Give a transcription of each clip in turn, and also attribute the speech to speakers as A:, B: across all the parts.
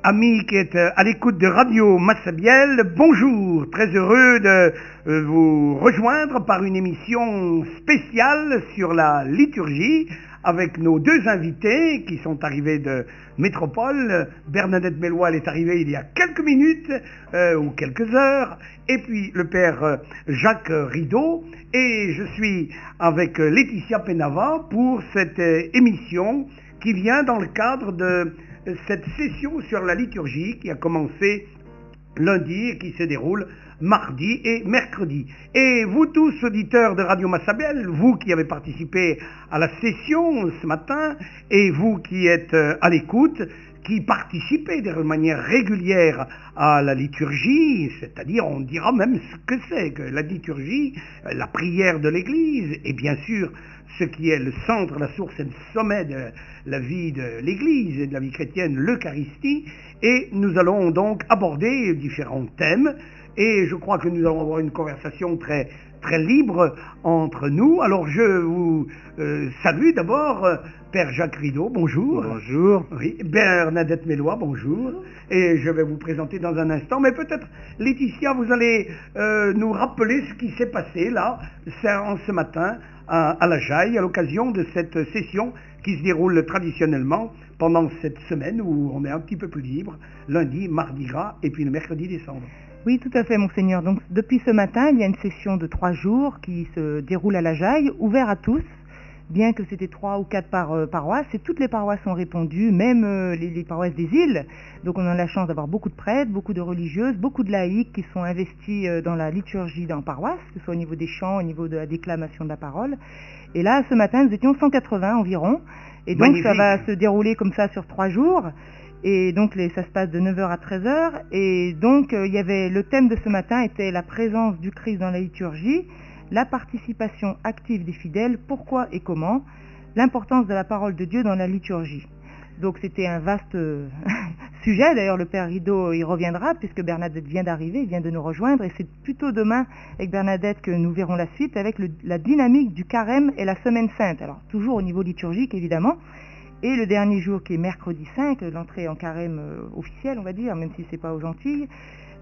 A: Ami qui est à l'écoute de Radio Massabielle, bonjour, très heureux de vous rejoindre par une émission spéciale sur la liturgie avec nos deux invités qui sont arrivés de métropole. Bernadette Melloy, elle est arrivée il y a quelques minutes ou quelques heures, et puis le père Jacques Rideau, et je suis avec Laetitia Penava pour cette émission qui vient dans le cadre de cette session sur la liturgie qui a commencé lundi et qui se déroule mardi et mercredi. Et vous tous, auditeurs de Radio Massabielle, vous qui avez participé à la session ce matin, et vous qui êtes à l'écoute, qui participez de manière régulière à la liturgie, c'est-à-dire on dira même ce que c'est que la liturgie, la prière de l'Église, et bien sûr ce qui est le centre, la source et le sommet de la vie de l'Église et de la vie chrétienne, l'Eucharistie, et nous allons donc aborder différents thèmes, et je crois que nous allons avoir une conversation très, très libre entre nous. Alors je vous salue d'abord, Père Jacques Rideau, bonjour.
B: Bonjour.
A: Oui, Bernadette Melloy, bonjour. Et je vais vous présenter dans un instant, mais peut-être, Laetitia, vous allez nous rappeler ce qui s'est passé là, ce matin, à la Jaille, à l'occasion de cette session qui se déroule traditionnellement pendant cette semaine où on est un petit peu plus libre, lundi, mardi gras et puis le mercredi décembre.
C: Oui, tout à fait, Monseigneur. Donc, depuis ce matin, il y a une session de 3 jours qui se déroule à la Jaille, ouverte à tous, bien que c'était 3 ou 4 paroisses, et toutes les paroisses ont répondu, même les paroisses des îles. Donc, on a la chance d'avoir beaucoup de prêtres, beaucoup de religieuses, beaucoup de laïcs qui sont investis dans la liturgie dans paroisse, que ce soit au niveau des chants, au niveau de la déclamation de la parole. Et là, ce matin, nous étions 180 environ, et donc
A: Magnifique.
C: ça va se dérouler comme ça sur 3 jours. Et donc ça se passe de 9h à 13h, et donc il y avait, le thème de ce matin était la présence du Christ dans la liturgie, la participation active des fidèles, pourquoi et comment, l'importance de la parole de Dieu dans la liturgie. Donc c'était un vaste sujet, d'ailleurs le Père Rideau y reviendra, puisque Bernadette vient d'arriver, il vient de nous rejoindre, et c'est plutôt demain avec Bernadette que nous verrons la suite avec la dynamique du carême et la semaine sainte, alors toujours au niveau liturgique évidemment. Et le dernier jour qui est mercredi 5, l'entrée en carême officielle, on va dire, même si ce n'est pas aux Antilles.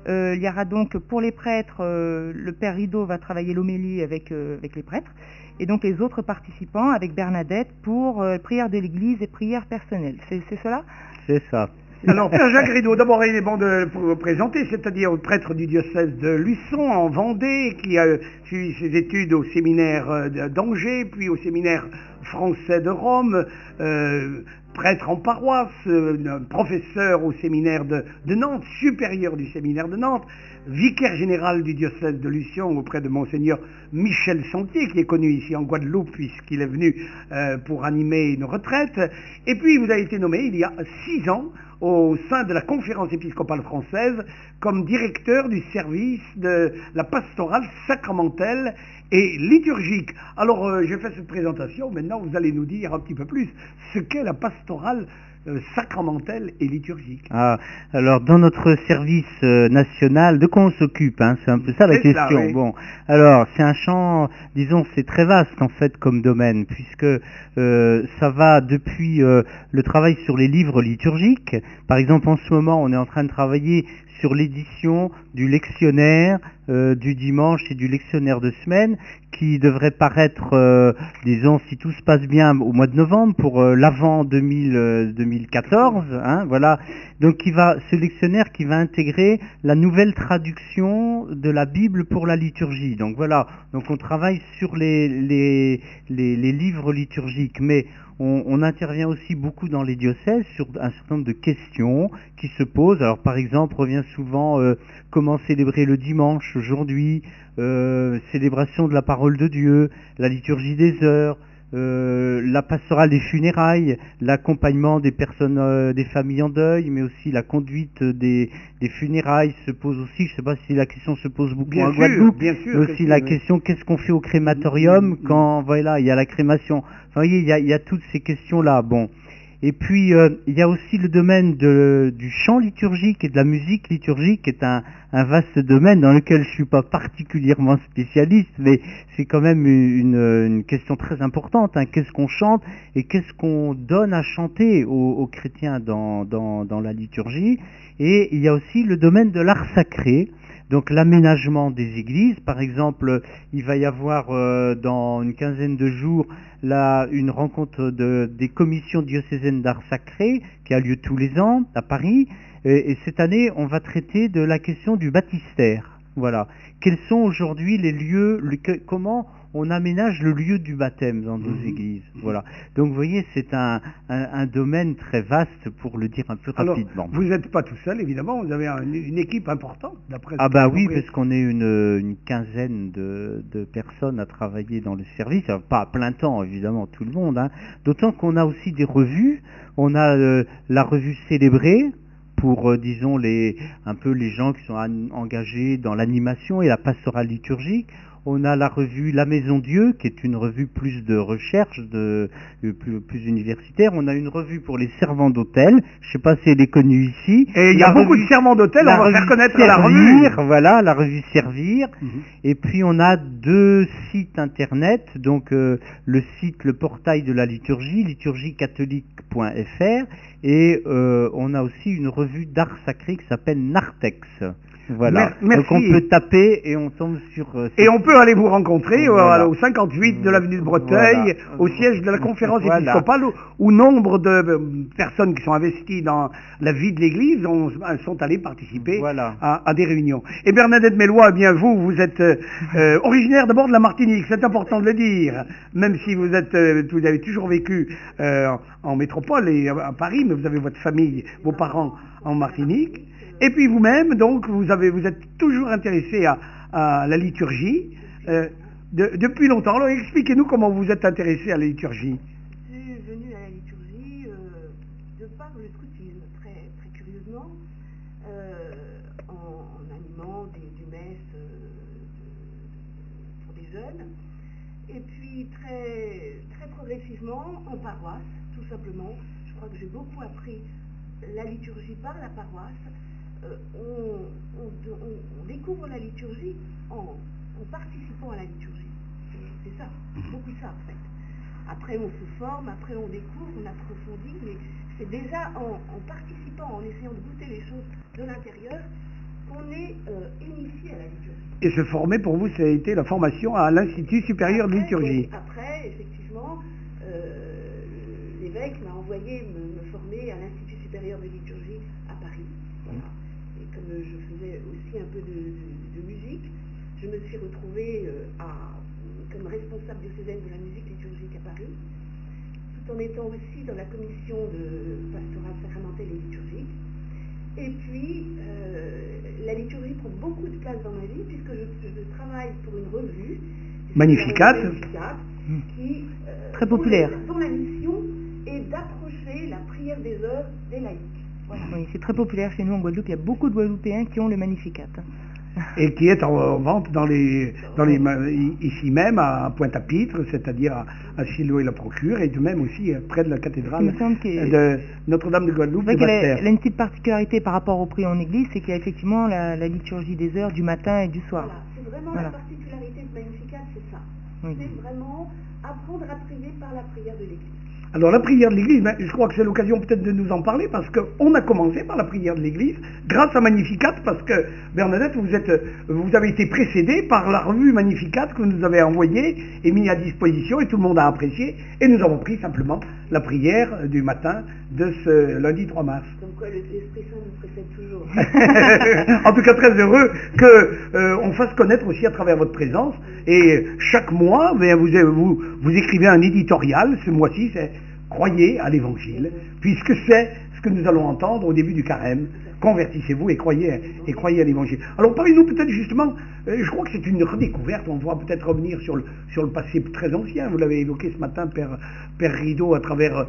C: Il y aura donc pour les prêtres, le Père Rideau va travailler l'homélie avec les prêtres, et donc les autres participants avec Bernadette pour prière de l'Église et prière personnelle. C'est cela ?
B: C'est ça.
A: Alors, Père Jacques Rideau, d'abord il est bon de vous présenter, c'est-à-dire le prêtre du diocèse de Luçon en Vendée, qui a suivi ses études au séminaire d'Angers, puis au séminaire français de Rome, prêtre en paroisse, professeur au séminaire de Nantes, supérieur du séminaire de Nantes, vicaire général du diocèse de Luçon auprès de Monseigneur Michel Sentier, qui est connu ici en Guadeloupe puisqu'il est venu pour animer une retraite. Et puis vous avez été nommé il y a 6 ans au sein de la Conférence épiscopale française comme directeur du service de la pastorale sacramentelle et liturgique. Alors j'ai fait cette présentation, maintenant vous allez nous dire un petit peu plus ce qu'est la pastorale sacramentelle et liturgique.
B: Alors dans notre service national, de quoi on s'occupe, hein, c'est un peu ça la question.
A: Ça, oui.
B: Bon, alors c'est un champ, disons, c'est très vaste en fait comme domaine, puisque ça va depuis le travail sur les livres liturgiques. Par exemple, en ce moment, on est en train de travailler sur l'édition du lectionnaire du dimanche et du lectionnaire de semaine, qui devrait paraître, disons, si tout se passe bien, au mois de novembre, pour l'Avent 2014, hein, voilà. Donc ce lectionnaire qui va intégrer la nouvelle traduction de la Bible pour la liturgie. Donc voilà, donc on travaille sur les livres liturgiques, mais on intervient aussi beaucoup dans les diocèses sur un certain nombre de questions qui se posent. Alors par exemple, revient souvent comment célébrer le dimanche aujourd'hui, célébration de la parole de Dieu, la liturgie des heures, la pastorale des funérailles, l'accompagnement des personnes, des familles en deuil, mais aussi la conduite des funérailles se pose aussi. Je ne sais pas si la question se pose beaucoup en Guadeloupe,
A: bien sûr,
B: mais aussi la question qu'est-ce qu'on fait au crématorium quand voilà il y a la crémation. Enfin, vous voyez, il y a toutes ces questions-là. Bon. Et puis, il y a aussi le domaine du chant liturgique et de la musique liturgique, qui est un vaste domaine dans lequel je suis pas particulièrement spécialiste, mais c'est quand même une question très importante. Hein. Qu'est-ce qu'on chante et qu'est-ce qu'on donne à chanter aux chrétiens dans la liturgie? Et il y a aussi le domaine de l'art sacré. Donc l'aménagement des églises, par exemple, il va y avoir dans une quinzaine de jours une rencontre des commissions diocésaines d'art sacré qui a lieu tous les ans à Paris. Et cette année, on va traiter de la question du baptistère. Voilà. Quels sont aujourd'hui les lieux, comment on aménage le lieu du baptême dans nos églises. Voilà. Donc vous voyez, c'est un domaine très vaste, pour le dire un peu rapidement.
A: Alors, vous n'êtes pas tout seul, évidemment, vous avez une équipe importante, d'après
B: Ah bah oui, parce qu'on est une quinzaine de personnes à travailler dans le service, alors, pas à plein temps, évidemment, tout le monde, hein. D'autant qu'on a aussi des revues. On a la revue Célébrée, pour, disons, un peu les gens qui sont engagés dans l'animation et la pastorale liturgique. On a la revue La Maison Dieu, qui est une revue plus de recherche, plus universitaire. On a une revue pour les servants d'hôtel. Je ne sais pas si elle est connue ici.
A: Et il y a beaucoup de servants d'hôtel, on va faire connaître la revue.
B: Voilà, la revue Servir. Et puis on a 2 sites internet, donc le portail de la liturgie, liturgiecatholique.fr, et on a aussi une revue d'art sacré qui s'appelle Nartex. Voilà.
A: Merci.
B: Donc on peut taper et on tombe sur...
A: et on peut aller vous rencontrer au 58 de l'avenue de Breteuil, au siège de la conférence épiscopale, où nombre de personnes qui sont investies dans la vie de l'Église sont allées participer à des réunions. Et Bernadette Melloy, eh bien vous êtes originaire d'abord de la Martinique, c'est important de le dire, même si vous avez toujours vécu en métropole et à Paris, mais vous avez votre famille, vos parents en Martinique. Et puis vous-même, donc, vous êtes toujours intéressé à la liturgie depuis longtemps. Alors expliquez-nous comment vous êtes intéressé à la liturgie.
D: Je suis venue à la liturgie de par le scoutisme, très, très curieusement, en animant des messes pour des jeunes. Et puis très, très progressivement, en paroisse, tout simplement. Je crois que j'ai beaucoup appris la liturgie par la paroisse. On découvre la liturgie en participant à la liturgie. C'est ça, beaucoup ça en fait. Après on se forme, après on découvre, on approfondit, mais c'est déjà en participant, en essayant de goûter les choses de l'intérieur, qu'on est initié à la liturgie.
A: Et se former pour vous, ça a été la formation à l'Institut supérieur de liturgie.
D: Après, effectivement, l'évêque m'a envoyé me former à l'Institut supérieur de liturgie à Paris. Voilà. Comme je faisais aussi un peu de musique, je me suis retrouvée comme responsable diocésaine de la musique liturgique à Paris, tout en étant aussi dans la commission de pastorale sacramentelle et liturgique. Et puis, la liturgie prend beaucoup de place dans ma vie, puisque je travaille pour une revue,
A: Magnificat,
D: qui,
C: très populaire,
D: dont la mission est d'approcher la prière des œuvres des laïcs. Voilà.
C: Oui, c'est très populaire chez nous en Guadeloupe. Il y a beaucoup de Guadeloupéens qui ont le Magnificat.
A: Et qui est en vente ici même à Pointe-à-Pitre, c'est-à-dire à Chiloé-la-Procure, et de même aussi près de la cathédrale de Notre-Dame de Guadeloupe.
C: C'est vrai qu'elle a une petite particularité par rapport au prix en église, c'est qu'il y a effectivement la liturgie des heures du matin et du soir.
D: Voilà, c'est vraiment la particularité de Magnificat, c'est ça. Oui. C'est vraiment apprendre à prier par la prière de l'église.
A: Alors la prière de l'Église, je crois que c'est l'occasion peut-être de nous en parler, parce qu'on a commencé par la prière de l'Église, grâce à Magnificat, parce que Bernadette, vous avez été précédée par la revue Magnificat que vous nous avez envoyée et mis à disposition, et tout le monde a apprécié, et nous avons pris simplement la prière du matin de ce lundi 3 mars.
D: Comme quoi l'Esprit Saint nous précède toujours.
A: En tout cas, très heureux qu'on fasse connaître aussi à travers votre présence, et chaque mois, vous écrivez un éditorial, ce mois-ci, c'est croyez à l'évangile, puisque c'est ce que nous allons entendre au début du carême. Convertissez-vous et croyez à l'évangile. Alors parlez-nous peut-être justement Je crois que c'est une redécouverte. On doit peut-être revenir sur le passé très ancien. Vous l'avez évoqué ce matin, Père Rideau, à travers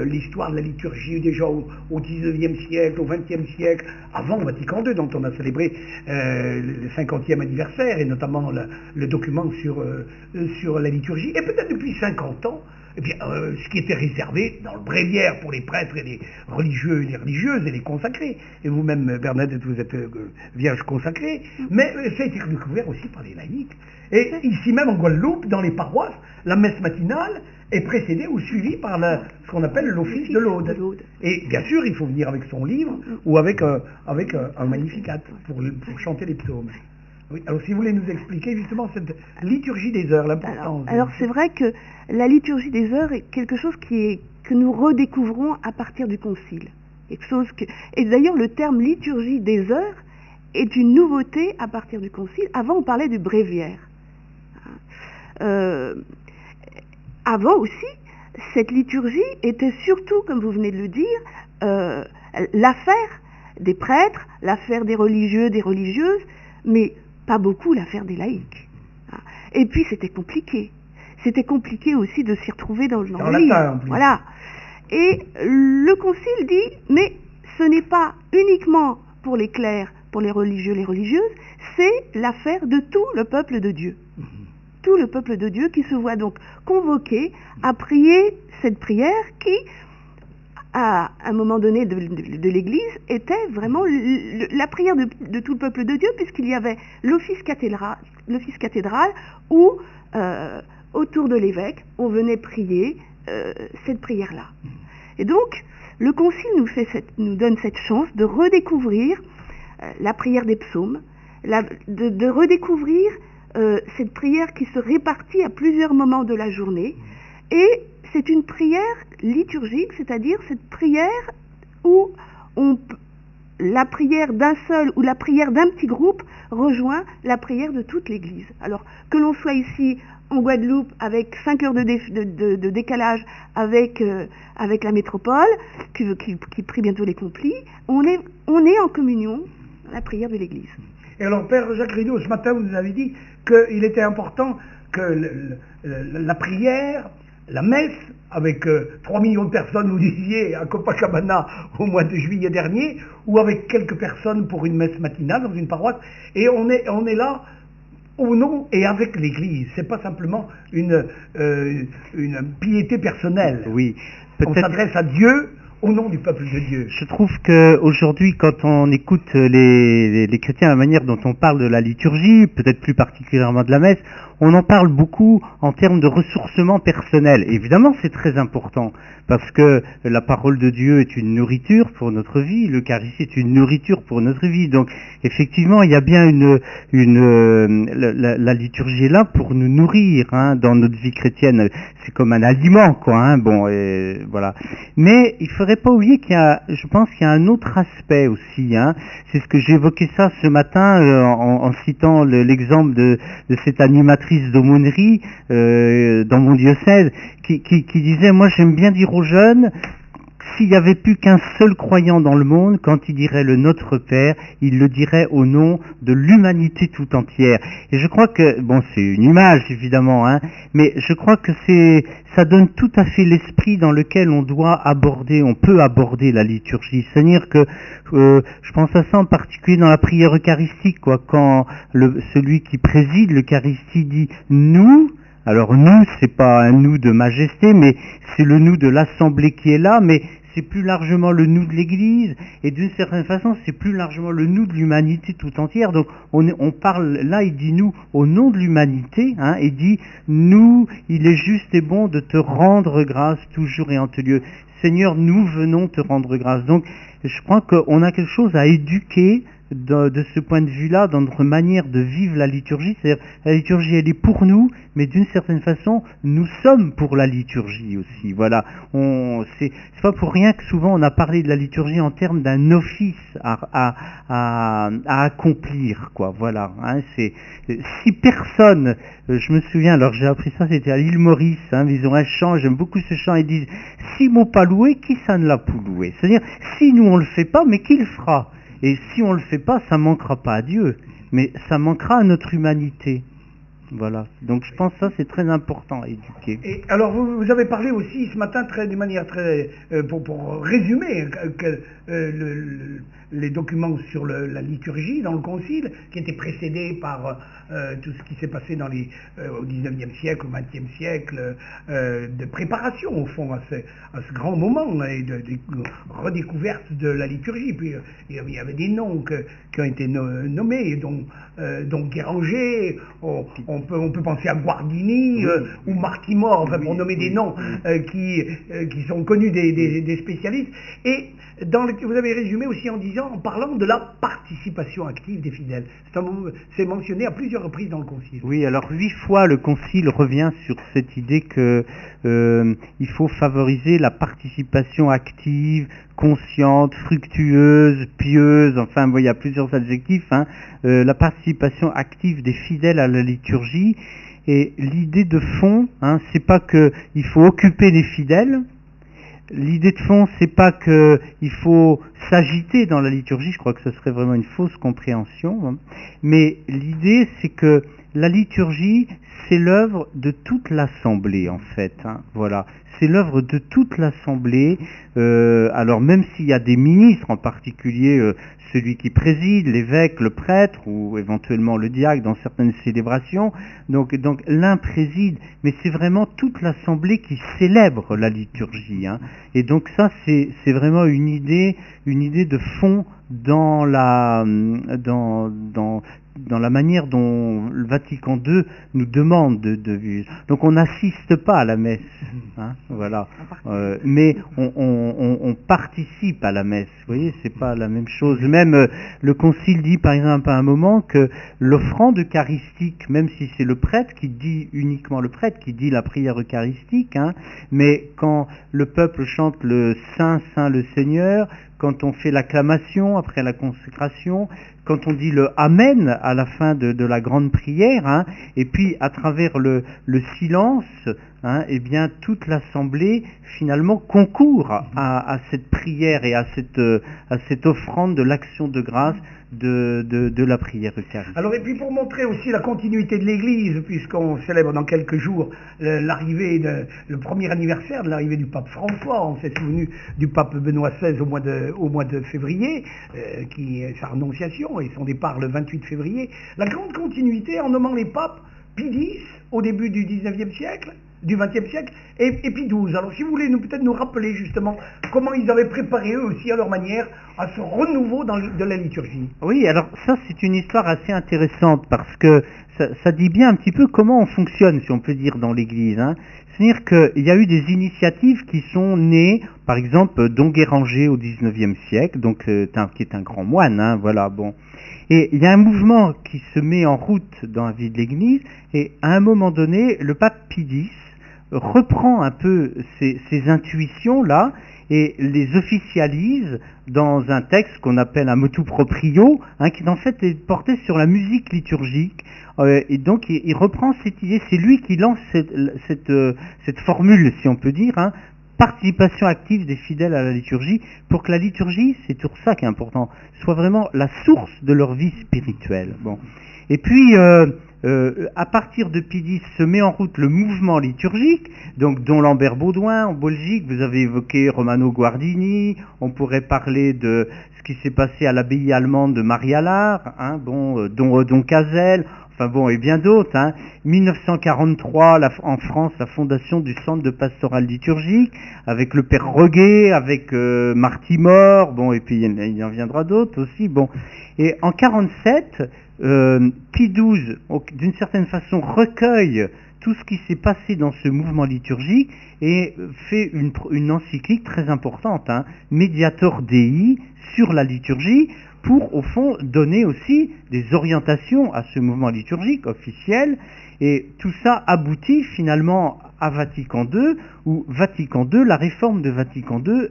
A: l'histoire de la liturgie déjà au XIXe siècle, au XXe siècle, avant Vatican II, dont on a célébré le 50e anniversaire, et notamment le document sur la liturgie. Et peut-être depuis 50 ans, eh bien, ce qui était réservé dans le bréviaire pour les prêtres et les religieux et les religieuses et les consacrés. Et vous-même, Bernadette, vous êtes vierge consacrée, mais ça a été découvert aussi par les laïcs. Et ici même en Guadeloupe, dans les paroisses, la messe matinale est précédée ou suivie par ce qu'on appelle l'office de l'aude. Et bien sûr, il faut venir avec son livre ou avec un magnificat pour chanter les psaumes. Oui, alors si vous voulez nous expliquer justement cette liturgie des heures, l'importance.
D: Alors c'est vrai que la liturgie des heures est quelque chose que nous redécouvrons à partir du Concile. Et d'ailleurs le terme liturgie des heures est une nouveauté à partir du Concile. Avant on parlait du bréviaire. Avant aussi, cette liturgie était surtout, comme vous venez de le dire, l'affaire des prêtres, l'affaire des religieux, des religieuses, mais pas beaucoup l'affaire des laïcs. Et puis c'était compliqué. C'était compliqué aussi de s'y retrouver dans le livre. Voilà. Et le Concile dit, mais ce n'est pas uniquement pour les clercs, pour les religieux, les religieuses, c'est l'affaire de tout le peuple de Dieu. Tout le peuple de Dieu qui se voit donc convoqué à prier cette prière qui, à un moment donné de l'Église, était vraiment la prière de tout le peuple de Dieu, puisqu'il y avait l'office cathédral où, autour de l'évêque, on venait prier cette prière-là. Et donc, le Concile nous donne cette chance de redécouvrir la prière des psaumes, de redécouvrir cette prière qui se répartit à plusieurs moments de la journée, et c'est une prière liturgique, c'est-à-dire cette prière où la prière d'un seul ou la prière d'un petit groupe rejoint la prière de toute l'Église. Alors que l'on soit ici en Guadeloupe avec 5 heures de décalage avec la métropole, qui prie bientôt les complis, on est en communion dans la prière de l'Église.
A: Et alors, Père Jacques Rideau, ce matin, vous nous avez dit qu'il était important que la prière, la messe, avec 3 millions de personnes, vous disiez, à Copacabana au mois de juillet dernier, ou avec quelques personnes pour une messe matinale dans une paroisse, et on est là au nom et avec l'Église. C'est pas simplement une piété personnelle.
B: Oui.
A: On s'adresse à Dieu au nom du peuple de Dieu.
B: Je trouve qu'aujourd'hui, quand on écoute les chrétiens, la manière dont on parle de la liturgie, peut-être plus particulièrement de la messe, on en parle beaucoup en termes de ressourcement personnel. Évidemment, c'est très important, parce que la parole de Dieu est une nourriture pour notre vie, l'Eucharistie est une nourriture pour notre vie. Donc, effectivement, il y a bien la liturgie est là pour nous nourrir dans notre vie chrétienne. C'est comme un aliment, quoi. Voilà. Mais il faudrait pas oublier je pense qu'il y a un autre aspect aussi. C'est ce que j'évoquais ça ce matin en citant l'exemple de cette animatrice d'aumônerie dans mon diocèse qui disait, moi j'aime bien dire aux jeunes, s'il n'y avait plus qu'un seul croyant dans le monde, quand il dirait le Notre Père, il le dirait au nom de l'humanité tout entière. Et je crois que, c'est une image évidemment, mais je crois que ça donne tout à fait l'esprit dans lequel on peut aborder la liturgie. C'est-à-dire que, je pense à ça en particulier dans la prière eucharistique, quand celui qui préside l'Eucharistie dit « nous », alors nous, c'est pas un nous de majesté, mais c'est le nous de l'assemblée qui est là, mais c'est plus largement le nous de l'Église, et d'une certaine façon, c'est plus largement le nous de l'humanité tout entière. Donc on parle, là il dit nous au nom de l'humanité, et dit nous, il est juste et bon de te rendre grâce toujours et en tout lieu. Seigneur, nous venons te rendre grâce. Donc je crois qu'on a quelque chose à éduquer de ce point de vue-là, dans notre manière de vivre la liturgie. C'est-à-dire, la liturgie, elle est pour nous, mais d'une certaine façon, nous sommes pour la liturgie aussi. Voilà. C'est pas pour rien que souvent on a parlé de la liturgie en termes d'un office à accomplir, quoi. Voilà. Si personne, je me souviens, alors j'ai appris ça, c'était à l'île Maurice, ils ont un chant, j'aime beaucoup ce chant, ils disent, si m'ont pas loué, qui ça ne l'a pas loué? C'est-à-dire, si nous on le fait pas, mais qui le fera? Et si on ne le fait pas, ça ne manquera pas à Dieu. mais ça manquera à notre humanité. Voilà. Donc je pense que ça c'est très important à éduquer.
A: Et alors vous avez parlé aussi ce matin de manière très pour résumer les documents sur la liturgie dans le Concile, qui étaient précédés par tout ce qui s'est passé au XIXe siècle, au XXe siècle, de préparation au fond à ce grand moment et de redécouverte de la liturgie. Puis il y avait des noms qui ont été nommés, dont Guéranger, on peut penser à Guardini ou Martimor, enfin, pour nommer des noms qui sont connus des spécialistes. Et vous avez résumé aussi en parlant de la participation active des fidèles. C'est mentionné à plusieurs reprises dans le Concile.
B: Oui, alors 8 fois le Concile revient sur cette idée que il faut favoriser la participation active, consciente, fructueuse, pieuse, enfin bon, il y a plusieurs adjectifs, hein, la participation active des fidèles à la liturgie. Et l'idée de fond, hein, c'est pas qu'il faut occuper les fidèles. L'idée de fond, c'est pas qu'il faut s'agiter dans la liturgie, je crois que ce serait vraiment une fausse compréhension, hein. Mais l'idée, c'est que la liturgie, c'est l'œuvre de toute l'assemblée, en fait, hein, voilà. C'est l'œuvre de toute l'assemblée, alors même s'il y a des ministres, en particulier celui qui préside, l'évêque, le prêtre, ou éventuellement le diacre dans certaines célébrations, donc l'un préside, mais c'est vraiment toute l'assemblée qui célèbre la liturgie, hein. Et donc ça, c'est vraiment une idée de fond dans la manière dont le Vatican II nous demande de vivre. Donc on n'assiste pas à la messe, hein, voilà. Mais on participe à la messe. Vous voyez, c'est pas la même chose. Même le Concile dit par exemple à un moment que l'offrande eucharistique, même si c'est le prêtre qui dit, uniquement le prêtre qui dit la prière eucharistique, hein, mais quand le peuple chante le Saint, Saint le Seigneur, quand on fait l'acclamation après la consécration, quand on dit le Amen à la fin de la grande prière, hein, et puis à travers le silence, hein, eh bien toute l'assemblée finalement concourt à cette prière et à cette offrande de l'action de grâce de la prière eucharistique.
A: Alors, et puis pour montrer aussi la continuité de l'Église, puisqu'on célèbre dans quelques jours le premier anniversaire de l'arrivée du pape François, on s'est souvenu du pape Benoît XVI au mois de février, sa renonciation et son départ le 28 février. La grande continuité en nommant les papes Pie X au début du 19e siècle, du XXe siècle, et Pie XII. Alors si vous voulez peut-être nous rappeler justement comment ils avaient préparé eux aussi à leur manière à ce renouveau de la liturgie.
B: Oui, alors ça c'est une histoire assez intéressante parce que ça dit bien un petit peu comment on fonctionne, si on peut dire, dans l'Église, hein. C'est-à-dire qu'il y a eu des initiatives qui sont nées, par exemple, Don Guéranger au XIXe siècle, donc qui est un grand moine, hein, voilà, bon. Et il y a un mouvement qui se met en route dans la vie de l'Église, et à un moment donné, le pape Pie X reprend un peu ces intuitions-là et les officialise dans un texte qu'on appelle un motu proprio, hein, qui en fait est porté sur la musique liturgique. Et donc il reprend cette idée, c'est lui qui lance cette formule, si on peut dire, hein, participation active des fidèles à la liturgie, pour que la liturgie, c'est tout ça qui est important, soit vraiment la source de leur vie spirituelle. Bon. Et puis à partir de Pie X se met en route le mouvement liturgique, donc dont Lambert Baudouin en Belgique, vous avez évoqué Romano Guardini, on pourrait parler de ce qui s'est passé à l'abbaye allemande de Marie-Allard, hein, bon, dont Cazel, enfin bon, et bien d'autres, hein. 1943, en France, la fondation du Centre de pastoral liturgique, avec le père Roguet, avec Martimor, bon, et puis il y en viendra d'autres aussi, bon. Et en 1947, Pie XII, d'une certaine façon, recueille tout ce qui s'est passé dans ce mouvement liturgique et fait une encyclique très importante, hein, Mediator Dei, sur la liturgie, pour, au fond, donner aussi des orientations à ce mouvement liturgique officiel. Et tout ça aboutit finalement à Vatican II, où Vatican II, la réforme de Vatican II,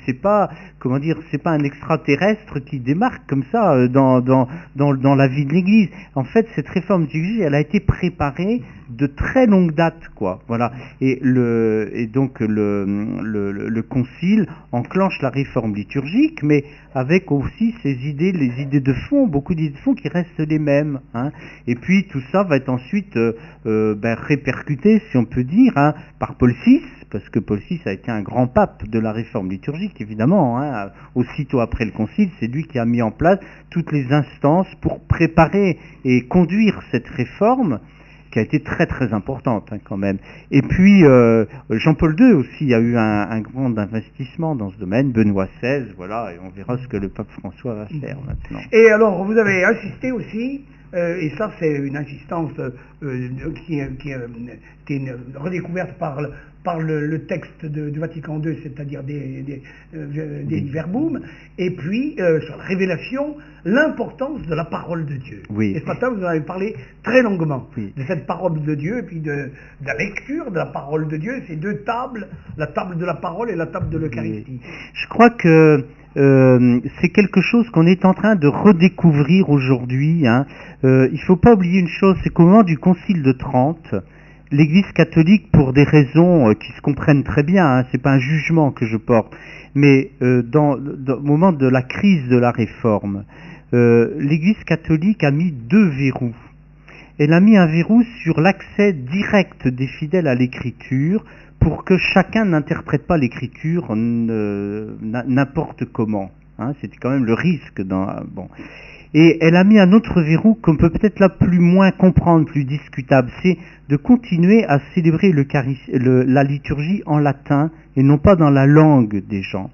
B: c'est pas, comment dire, c'est pas un extraterrestre qui démarque comme ça dans la vie de l'Église. En fait, cette réforme liturgique, elle a été préparée de très longue date, quoi. Voilà. Et donc le concile enclenche la réforme liturgique, mais avec aussi ces idées, les idées de fond, beaucoup d'idées de fond qui restent les mêmes. Hein. Et puis tout ça va être ensuite répercuté, si on peut dire, hein, par Paul VI, parce que Paul VI a été un grand pape de la réforme liturgique, évidemment. Hein. Aussitôt après le concile, c'est lui qui a mis en place toutes les instances pour préparer et conduire cette réforme, qui a été très très importante, hein, quand même. Et puis Jean-Paul II aussi a eu un grand investissement dans ce domaine, Benoît XVI, voilà, et on verra ce que le pape François va faire maintenant.
A: Et alors, vous avez insisté aussi, et ça c'est une insistance qui est une redécouverte par le texte du Vatican II, c'est-à-dire des Verbum, et puis sur la révélation, l'importance de la parole de Dieu.
B: Oui.
A: Et ce matin, vous en avez parlé très longuement,
B: oui,
A: de cette parole de Dieu, et puis de la lecture de la parole de Dieu, ces deux tables, la table de la parole et la table de l'Eucharistie.
B: Oui. Je crois que c'est quelque chose qu'on est en train de redécouvrir aujourd'hui. Hein. Il ne faut pas oublier une chose, c'est qu'au moment du Concile de Trente, l'Église catholique, pour des raisons qui se comprennent très bien, hein, c'est pas un jugement que je porte, mais au moment de la crise de la Réforme, l'Église catholique a mis deux verrous. Elle a mis un verrou sur l'accès direct des fidèles à l'Écriture, pour que chacun n'interprète pas l'Écriture n'importe comment. Hein, c'était quand même le risque. Bon. Et elle a mis un autre verrou qu'on peut peut-être là plus moins comprendre, plus discutable, c'est de continuer à célébrer la liturgie en latin et non pas dans la langue des gens.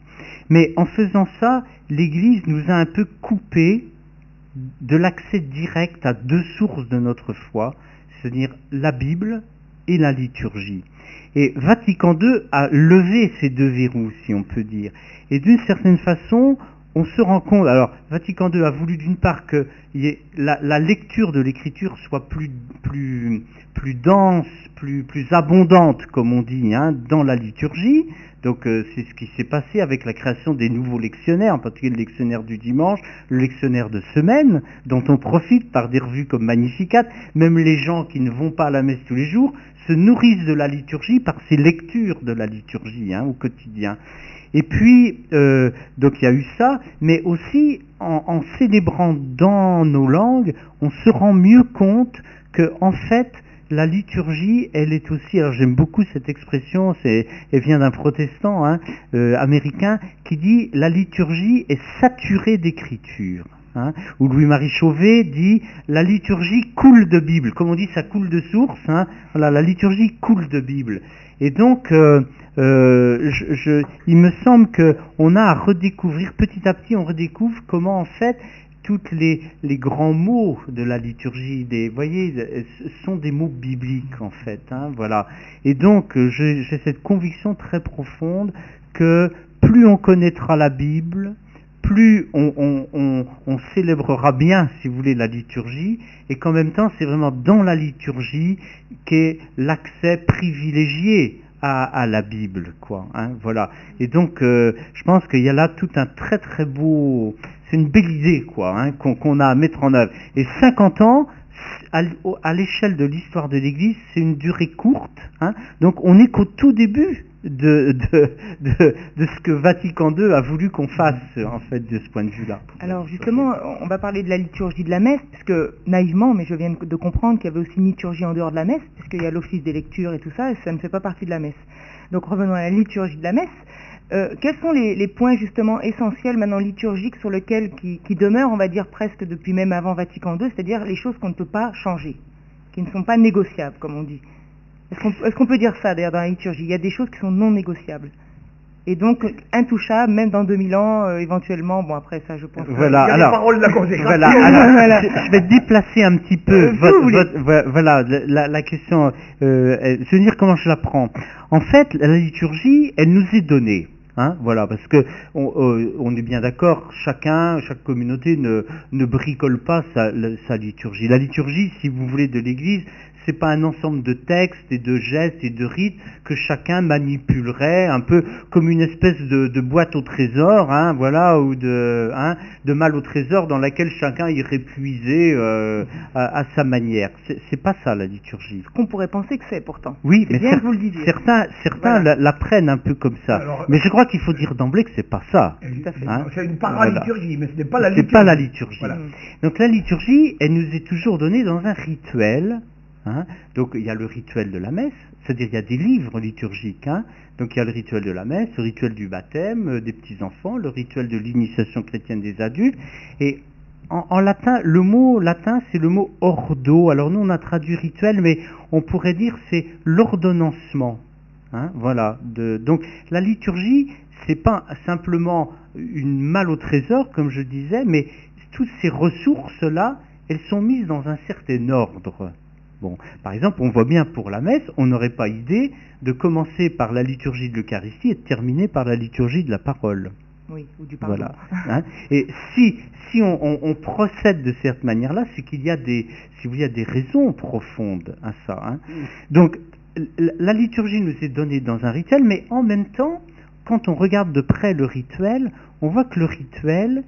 B: Mais en faisant ça, l'Église nous a un peu coupé de l'accès direct à deux sources de notre foi, c'est-à-dire la Bible et la liturgie. Et Vatican II a levé ces deux verrous, si on peut dire. Et d'une certaine façon, on se rend compte, alors Vatican II a voulu d'une part que la lecture de l'écriture soit plus dense, plus abondante, comme on dit, hein, dans la liturgie. Donc c'est ce qui s'est passé avec la création des nouveaux lectionnaires, en particulier le lectionnaire du dimanche, le lectionnaire de semaine, dont on profite par des revues comme Magnificat. Même les gens qui ne vont pas à la messe tous les jours se nourrissent de la liturgie par ces lectures de la liturgie, hein, au quotidien. Et puis, donc il y a eu ça, mais aussi en célébrant dans nos langues, on se rend mieux compte que, en fait, la liturgie, elle est aussi, alors j'aime beaucoup cette expression, elle vient d'un protestant américain, qui dit « la liturgie est saturée d'écriture ». Hein, où Louis-Marie Chauvet dit la liturgie coule de Bible, comme on dit ça coule de source, hein, voilà, la liturgie coule de Bible. Et donc il me semble qu'on a à redécouvrir, petit à petit on redécouvre comment en fait toutes les grands mots de la liturgie, vous voyez, sont des mots bibliques en fait, hein, voilà. Et donc j'ai cette conviction très profonde que plus on connaîtra la Bible, plus on célébrera bien, si vous voulez, la liturgie, et qu'en même temps, c'est vraiment dans la liturgie qu'est l'accès privilégié à la Bible, quoi. Hein, voilà. Et donc, je pense qu'il y a là tout un très très beau... C'est une belle idée, quoi, hein, qu'on a à mettre en œuvre. Et 50 ans, à l'échelle de l'histoire de l'Église, c'est une durée courte. Hein, donc, on n'est qu'au tout début de ce que Vatican II a voulu qu'on fasse, en fait, de ce point de vue-là.
C: Alors justement, on va parler de la liturgie de la messe, puisque naïvement, mais je viens de comprendre qu'il y avait aussi une liturgie en dehors de la messe, puisqu'il y a l'office des lectures et tout ça, et ça ne fait pas partie de la messe. Donc revenons à la liturgie de la messe. Quels sont les points justement essentiels maintenant liturgiques sur lesquels qui demeurent, on va dire, presque depuis même avant Vatican II, c'est-à-dire les choses qu'on ne peut pas changer, qui ne sont pas négociables, comme on dit. Est-ce qu'on peut dire ça d'ailleurs dans la liturgie? Il y a des choses qui sont non négociables. Et donc intouchables, même dans 2000 ans, éventuellement, bon après ça je pense...
B: Voilà,
A: il y a
B: alors,
A: les paroles de la consécration.
B: Voilà, alors, je vais déplacer un petit peu voilà, la question, je veux dire comment je la prends. En fait, la liturgie, elle nous est donnée. Hein, voilà, parce que on est bien d'accord, chaque communauté ne bricole pas sa liturgie. La liturgie, si vous voulez, de l'Église, c'est pas un ensemble de textes et de gestes et de rites que chacun manipulerait un peu comme une espèce de boîte au trésor, hein, voilà, ou de malle au trésor dans laquelle chacun irait puiser à sa manière. C'est pas ça la liturgie.
C: Ce qu'on pourrait penser que c'est pourtant.
B: Oui,
C: C'est
B: mais
C: bien que vous le disiez.
B: certains
C: Voilà.
B: la prennent un peu comme ça.
A: Alors,
B: mais je crois qu'il faut dire d'emblée que c'est pas ça.
C: Tout à fait.
B: Hein.
A: C'est une paraliturgie, mais ce n'est pas la liturgie.
B: C'est pas la liturgie.
A: Voilà.
B: Donc la liturgie, elle nous est toujours donnée dans un rituel. Hein. Donc il y a le rituel de la messe, c'est-à-dire il y a des livres liturgiques. Hein. Donc il y a le rituel de la messe, le rituel du baptême des petits-enfants, le rituel de l'initiation chrétienne des adultes. Et en latin, le mot latin, c'est le mot ordo. Alors nous, on a traduit rituel, mais on pourrait dire c'est l'ordonnancement. Hein, voilà. Donc la liturgie, c'est pas simplement une malle au trésor, comme je disais, mais toutes ces ressources-là, elles sont mises dans un certain ordre. Bon, par exemple, on voit bien pour la messe, on n'aurait pas idée de commencer par la liturgie de l'Eucharistie et de terminer par la liturgie de la parole.
C: Oui, ou du pardon.
B: Voilà. Hein. Et si on procède de cette manière-là, c'est qu'il y a des raisons profondes à ça. Hein. Donc, la liturgie nous est donnée dans un rituel, mais en même temps, quand on regarde de près le rituel, on voit que le rituel,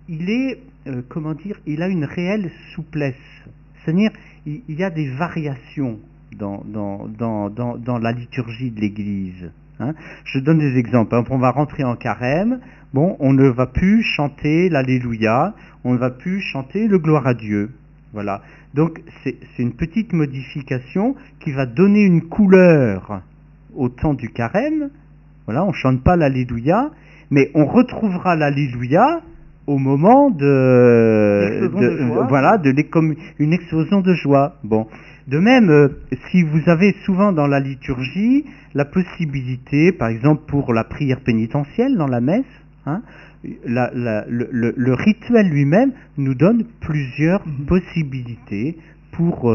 B: il est, il a une réelle souplesse. C'est-à-dire, il y a des variations dans la liturgie de l'Église. Hein. Je donne des exemples. Hein. On va rentrer en carême. Bon, on ne va plus chanter l'Alléluia, on ne va plus chanter le Gloire à Dieu. Voilà. Donc c'est une petite modification qui va donner une couleur au temps du carême. Voilà, on ne chante pas l'Alléluia, mais on retrouvera l'Alléluia au moment une explosion de joie. Bon. De même, si vous avez souvent dans la liturgie la possibilité, par exemple pour la prière pénitentielle dans la messe, hein, le rituel lui-même nous donne plusieurs possibilités pour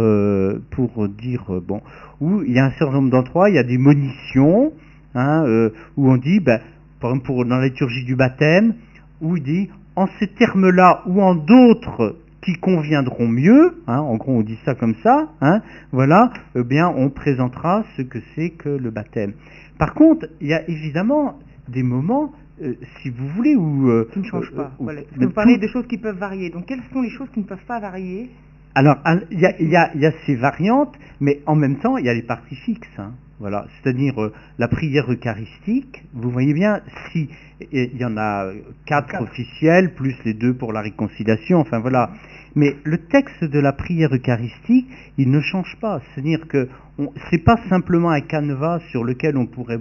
B: dire, bon, où il y a un certain nombre d'endroits, il y a des monitions, hein, où on dit, ben, par exemple dans la liturgie du baptême, où il dit, en ces termes-là ou en d'autres qui conviendront mieux, hein, en gros on dit ça comme ça, hein, voilà, eh bien on présentera ce que c'est que le baptême. Par contre, il y a évidemment des moments, si vous voulez, où...
C: qui ne changent pas. Voilà. Vous parlez de choses qui peuvent varier. Donc quelles sont les choses qui ne peuvent pas varier?
B: Alors, il y a ces variantes, mais en même temps, il y a les parties fixes. Hein. Voilà, c'est-à-dire la prière eucharistique, vous voyez bien, si il y en a 4 officiels, plus les 2 pour la réconciliation, enfin voilà. Mais le texte de la prière eucharistique, il ne change pas. C'est-à-dire que c'est pas simplement un canevas sur lequel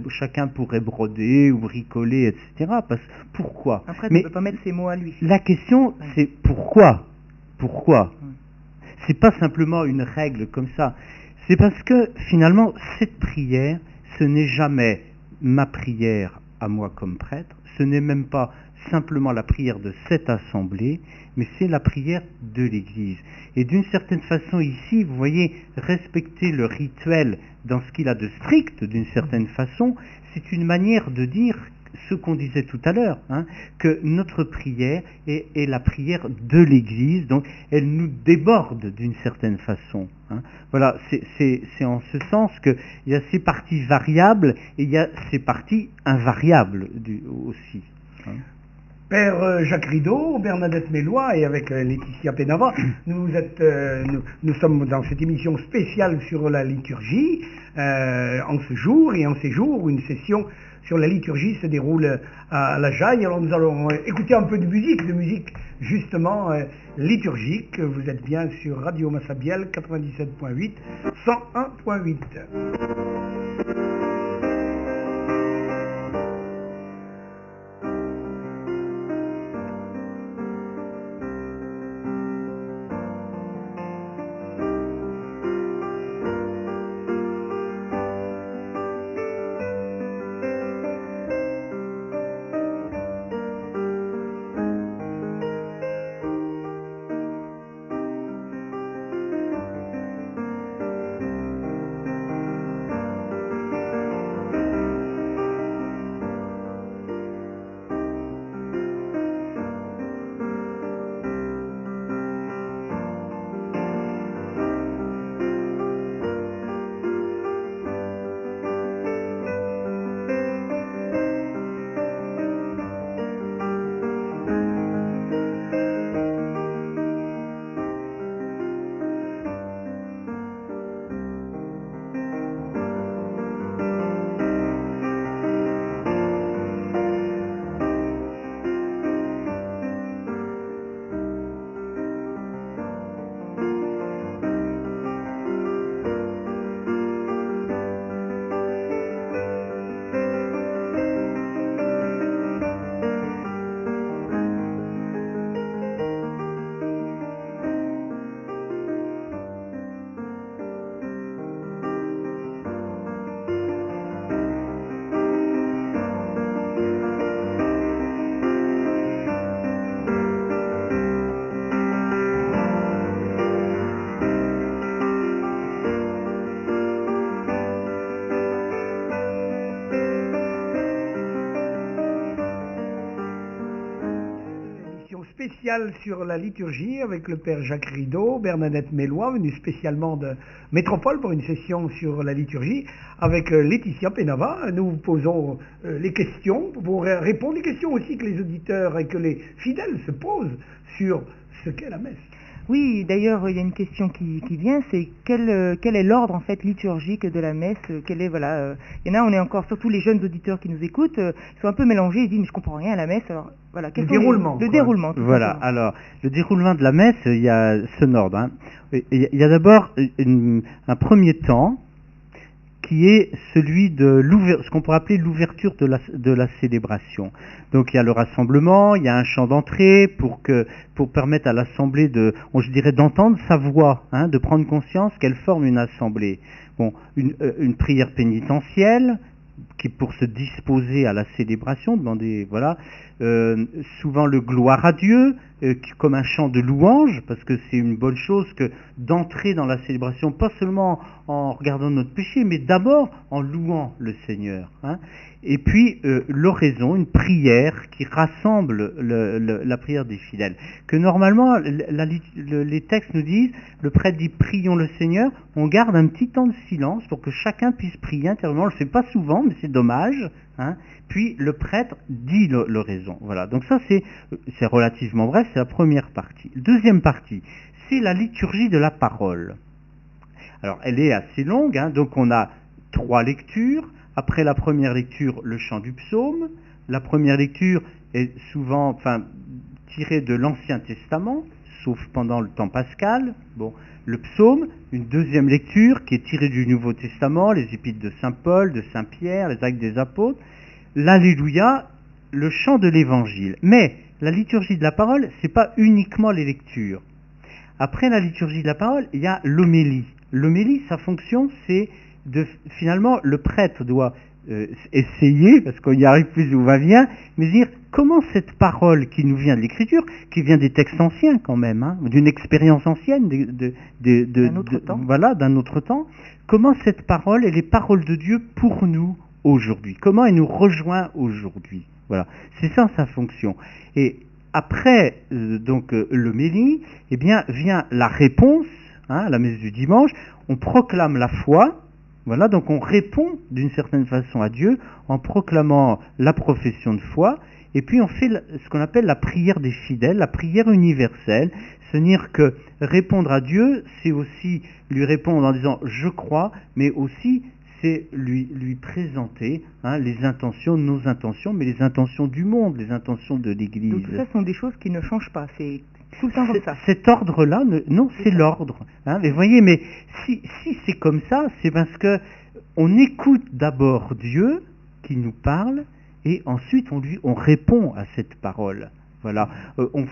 B: chacun pourrait broder ou bricoler, etc. Pourquoi?
C: Après, on ne peut pas mettre ses mots à lui.
B: La question, c'est pourquoi? Pourquoi? C'est pas simplement une règle comme ça. C'est parce que finalement, cette prière, ce n'est jamais ma prière à moi comme prêtre, ce n'est même pas simplement la prière de cette assemblée, mais c'est la prière de l'Église. Et d'une certaine façon ici, vous voyez, respecter le rituel dans ce qu'il a de strict, d'une certaine façon, c'est une manière de dire ce qu'on disait tout à l'heure, hein, que notre prière est la prière de l'Église, donc elle nous déborde d'une certaine façon. Hein. Voilà, c'est en ce sens qu'il y a ces parties variables et il y a ces parties invariables aussi. Hein.
A: Père Jacques Rideau, Bernadette Mélois et avec Laetitia Pénava, nous sommes dans cette émission spéciale sur la liturgie, en ce jour et en ces jours où une session sur la liturgie se déroule à la Jaille. Alors nous allons écouter un peu de musique justement liturgique. Vous êtes bien sur Radio Massabielle 97.8, 101.8. spéciale sur la liturgie avec le Père Jacques Rideau, Bernadette Mélois, venue spécialement de Métropole pour une session sur la liturgie, avec Laetitia Penava. Nous vous posons les questions, pour répondre aux questions aussi que les auditeurs et que les fidèles se posent sur ce qu'est la messe.
C: Oui, d'ailleurs, il y a une question qui vient, c'est quel est l'ordre en fait liturgique de la messe? Il y en a, on est encore, surtout les jeunes auditeurs qui nous écoutent, ils sont un peu mélangés, ils disent mais je comprends rien à la messe. Alors voilà,
A: le déroulement.
C: Le déroulement.
B: Voilà. Alors, le déroulement de la messe, il y a ce ordre. Hein. Il y a d'abord un premier temps qui est celui de ce qu'on pourrait appeler l'ouverture de la célébration. Donc il y a le rassemblement, il y a un chant d'entrée pour permettre à l'assemblée d'entendre sa voix, hein, de prendre conscience qu'elle forme une assemblée. Bon, une prière pénitentielle qui pour se disposer à la célébration, demander souvent le gloire à Dieu comme un chant de louange, parce que c'est une bonne chose que d'entrer dans la célébration, pas seulement en regardant notre péché, mais d'abord en louant le Seigneur. Hein. Et puis l'oraison, une prière qui rassemble la prière des fidèles. Que normalement, les textes nous disent, le prêtre dit prions le Seigneur, on garde un petit temps de silence pour que chacun puisse prier intérieurement. On le fait pas souvent, mais c'est dommage. Hein. Puis le prêtre dit l'oraison. Voilà. Donc ça c'est relativement bref, c'est la première partie. Deuxième partie, c'est la liturgie de la parole. Alors elle est assez longue, hein, donc on a 3 lectures. Après la première lecture, le chant du psaume. La première lecture est souvent tirée de l'Ancien Testament, sauf pendant le temps pascal. Bon, le psaume, une deuxième lecture qui est tirée du Nouveau Testament, les épîtres de Saint Paul, de Saint Pierre, les actes des apôtres. L'Alléluia, le chant de l'Évangile. Mais la liturgie de la parole, c'est pas uniquement les lectures. Après la liturgie de la parole, il y a l'homélie. L'homélie, sa fonction, c'est finalement, le prêtre doit essayer, parce qu'on y arrive plus ou va-vient, mais dire comment cette parole qui nous vient de l'Écriture, qui vient des textes anciens quand même, hein, d'une expérience ancienne, d'un autre temps, comment cette parole est les paroles de Dieu pour nous aujourd'hui, comment elle nous rejoint aujourd'hui. Voilà, c'est ça sa fonction. Et après l'homélie, eh bien vient la réponse, hein, à la messe du dimanche, on proclame la foi. Voilà, donc on répond d'une certaine façon à Dieu en proclamant la profession de foi, et puis on fait ce qu'on appelle la prière des fidèles, la prière universelle, c'est-à-dire que répondre à Dieu, c'est aussi lui répondre en disant « je crois », mais aussi c'est lui présenter, hein, les intentions, nos intentions, mais les intentions du monde, les intentions de l'Église.
C: Donc tout ça sont des choses qui ne changent pas, c'est tout le temps comme ça.
B: Cet ordre-là, non, c'est l'ordre. Hein, mais voyez, mais si c'est comme ça, c'est parce que on écoute d'abord Dieu qui nous parle, et ensuite on répond à cette parole. Voilà.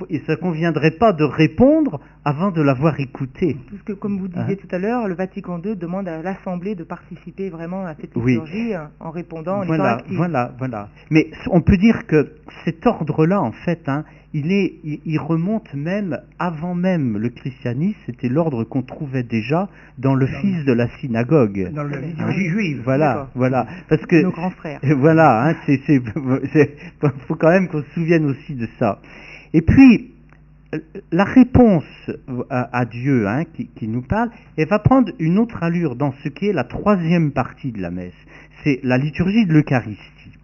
B: Et ça ne conviendrait pas de répondre avant de l'avoir écouté.
C: Puisque, comme vous disiez tout à l'heure, le Vatican II demande à l'Assemblée de participer vraiment à cette liturgie en répondant, en étant actif.
B: Voilà. Mais on peut dire que cet ordre-là, en fait, hein, il remonte même avant même le christianisme. C'était l'ordre qu'on trouvait déjà dans l'office de la synagogue.
A: Dans la liturgie juive.
B: Voilà. Parce que
C: nos grands frères.
B: Voilà, hein, faut quand même qu'on se souvienne aussi de ça. Et puis, la réponse à Dieu, hein, qui nous parle, elle va prendre une autre allure dans ce qui est la troisième partie de la messe. C'est la liturgie de l'Eucharistie.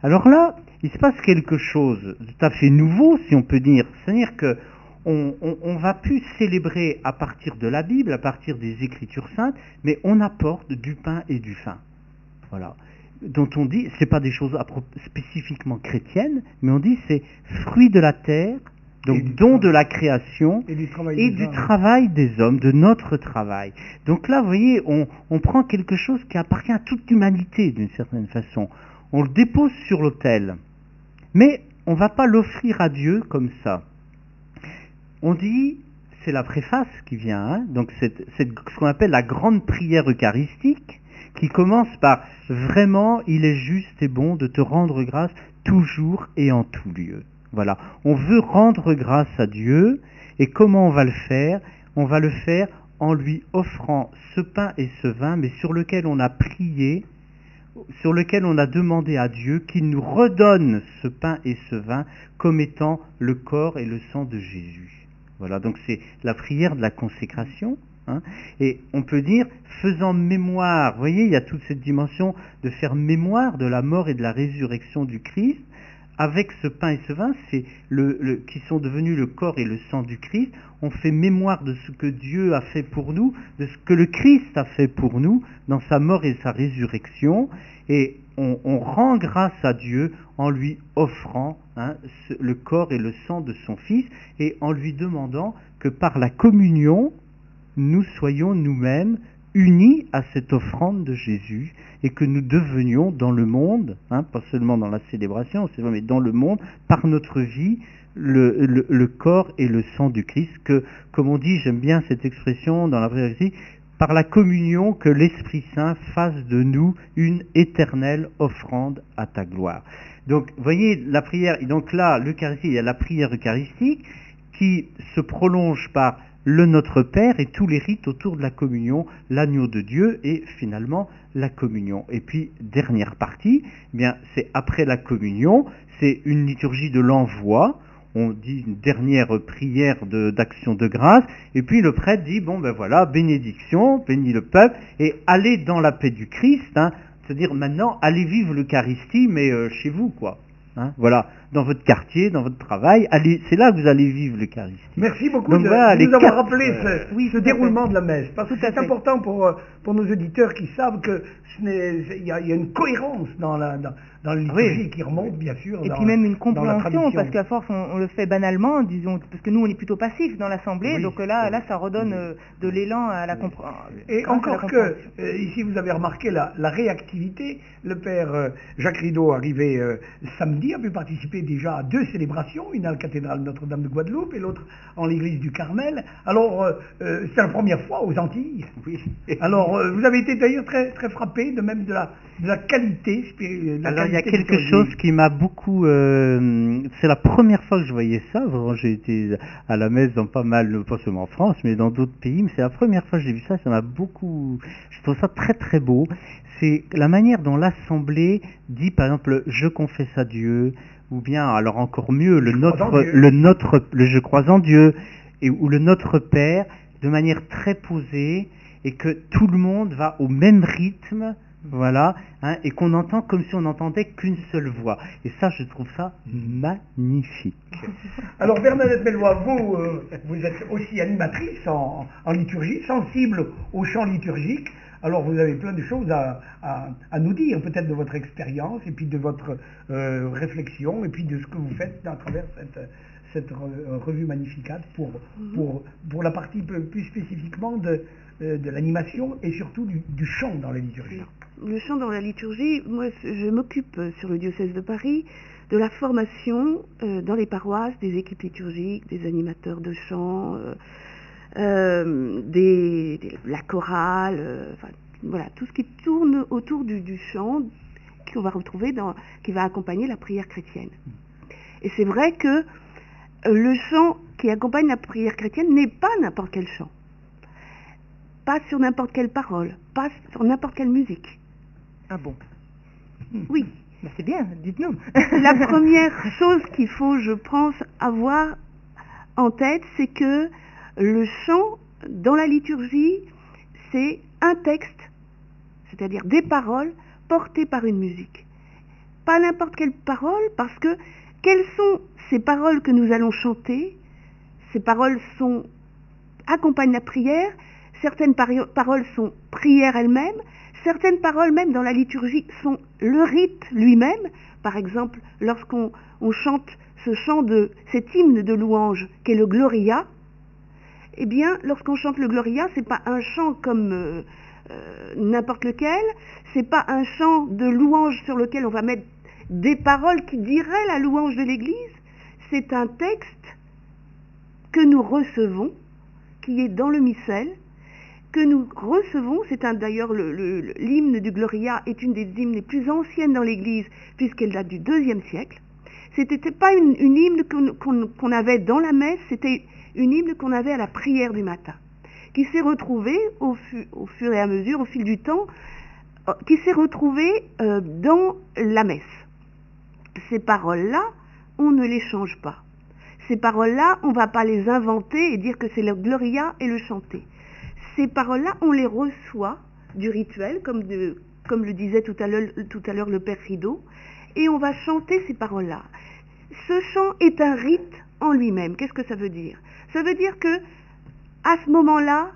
B: Alors là, il se passe quelque chose de tout à fait nouveau, si on peut dire. C'est-à-dire que on va plus célébrer à partir de la Bible, à partir des Écritures saintes, mais on apporte du pain et du vin. Voilà. Dont on dit, c'est pas des choses spécifiquement chrétiennes, mais on dit c'est fruit de la terre, donc don de la création
A: et du
B: travail des hommes, de notre travail. Donc là, vous voyez, on prend quelque chose qui appartient à toute l'humanité d'une certaine façon. On le dépose sur l'autel, mais on ne va pas l'offrir à Dieu comme ça. On dit, c'est la préface qui vient, hein, donc c'est ce qu'on appelle la grande prière eucharistique, qui commence par « Vraiment, il est juste et bon de te rendre grâce toujours et en tout lieu ». Voilà, on veut rendre grâce à Dieu, et comment on va le faire? On va le faire en lui offrant ce pain et ce vin, mais sur lequel on a prié sur lequel on a demandé à Dieu qu'il nous redonne ce pain et ce vin comme étant le corps et le sang de Jésus. Voilà, donc c'est la prière de la consécration. Hein, et on peut dire, faisant mémoire, vous voyez, il y a toute cette dimension de faire mémoire de la mort et de la résurrection du Christ. Avec ce pain et ce vin, c'est qui sont devenus le corps et le sang du Christ. On fait mémoire de ce que Dieu a fait pour nous, de ce que le Christ a fait pour nous dans sa mort et sa résurrection, et on rend grâce à Dieu en lui offrant le corps et le sang de son Fils, et en lui demandant que par la communion, nous soyons nous-mêmes unis à cette offrande de Jésus, et que nous devenions dans le monde, pas seulement dans la célébration, mais dans le monde, par notre vie, le corps et le sang du Christ, que, comme on dit, j'aime bien cette expression dans la prière ici, par la communion, que l'Esprit Saint fasse de nous une éternelle offrande à ta gloire. Donc, vous voyez, la prière, et donc là, l'Eucharistie, il y a la prière eucharistique qui se prolonge par le Notre Père et tous les rites autour de la communion, l'agneau de Dieu et finalement la communion. Et puis, dernière partie, eh bien, c'est après la communion, c'est une liturgie de l'envoi, on dit une dernière prière d'action de grâce, et puis le prêtre dit, bon ben voilà, bénédiction, bénis le peuple, et allez dans la paix du Christ, c'est-à-dire maintenant, allez vivre l'Eucharistie, mais chez vous, quoi. Voilà, dans votre quartier, dans votre travail, c'est là que vous allez vivre l'Eucharistie.
A: Merci beaucoup de nous avoir rappelé ce déroulement de la messe, parce que c'est important pour nos auditeurs qui savent que il y a une cohérence dans la liturgie qui remonte bien sûr.
C: Et puis même une compréhension, parce qu'à force on le fait banalement, disons, parce que nous on est plutôt passifs dans l'assemblée, donc là ça redonne de l'élan à la compréhension.
A: Et encore que, ici vous avez remarqué la réactivité, le père Jacques Rideau, arrivé samedi, a pu participer déjà à 2 célébrations, une à la cathédrale Notre-Dame de Guadeloupe et l'autre en l'église du Carmel. Alors c'est la première fois aux Antilles. Oui. Alors vous avez été d'ailleurs très, très frappé de même de la qualité spirituelle.
B: Alors il y a quelque chose qui m'a beaucoup... c'est la première fois que je voyais ça. Vraiment, j'ai été à la messe dans pas mal, pas seulement en France, mais dans d'autres pays. Mais c'est la première fois que j'ai vu ça. Ça m'a beaucoup... Je trouve ça très très beau. C'est la manière dont l'Assemblée dit, par exemple, je confesse à Dieu, ou bien, alors encore mieux, le je crois en Dieu, ou le Notre Père, de manière très posée, et que tout le monde va au même rythme, voilà, et qu'on entend comme si on n'entendait qu'une seule voix. Et ça, je trouve ça magnifique.
A: Alors Bernadette Bellois, vous êtes aussi animatrice en liturgie, sensible au chant liturgique. Alors vous avez plein de choses à nous dire, peut-être de votre expérience, et puis de votre réflexion, et puis de ce que vous faites à travers cette revue Magnificat pour la partie plus spécifiquement de l'animation et surtout du chant dans la liturgie.
D: Le chant dans la liturgie, moi je m'occupe sur le diocèse de Paris de la formation dans les paroisses des équipes liturgiques, des animateurs de chant, la chorale, voilà, tout ce qui tourne autour du chant qu'on va retrouver qui va accompagner la prière chrétienne. Et c'est vrai que le chant qui accompagne la prière chrétienne n'est pas n'importe quel chant, pas sur n'importe quelle parole, pas sur n'importe quelle musique.
C: Ah bon?
D: Oui.
C: Ben c'est bien, dites-nous.
D: La première chose qu'il faut, je pense, avoir en tête, c'est que le chant dans la liturgie, c'est un texte, c'est-à-dire des paroles portées par une musique. Pas n'importe quelle parole, parce que quelles sont ces paroles que nous allons chanter? Ces paroles accompagnent la prière, certaines paroles sont prières elles-mêmes, certaines paroles même dans la liturgie sont le rite lui-même. Par exemple, lorsqu'on chante cet hymne de louange qu'est le Gloria, eh bien, lorsqu'on chante le Gloria, c'est pas un chant comme n'importe lequel, c'est pas un chant de louange sur lequel on va mettre des paroles qui diraient la louange de l'Église, c'est un texte que nous recevons, qui est dans le missel, que nous recevons, d'ailleurs l'hymne du Gloria est une des hymnes les plus anciennes dans l'Église, puisqu'elle date du IIe siècle. C'était pas une hymne qu'on avait dans la messe, c'était une hymne qu'on avait à la prière du matin, qui s'est retrouvée au fur et à mesure, au fil du temps, qui s'est retrouvé dans la messe. Ces paroles-là, on ne les change pas. Ces paroles-là, on ne va pas les inventer et dire que c'est le Gloria et le chanter. Ces paroles-là, on les reçoit du rituel, comme le disait tout à l'heure le Père Rideau, et on va chanter ces paroles-là. Ce chant est un rite en lui-même. Qu'est-ce que ça veut dire? Ça veut dire que à ce moment-là,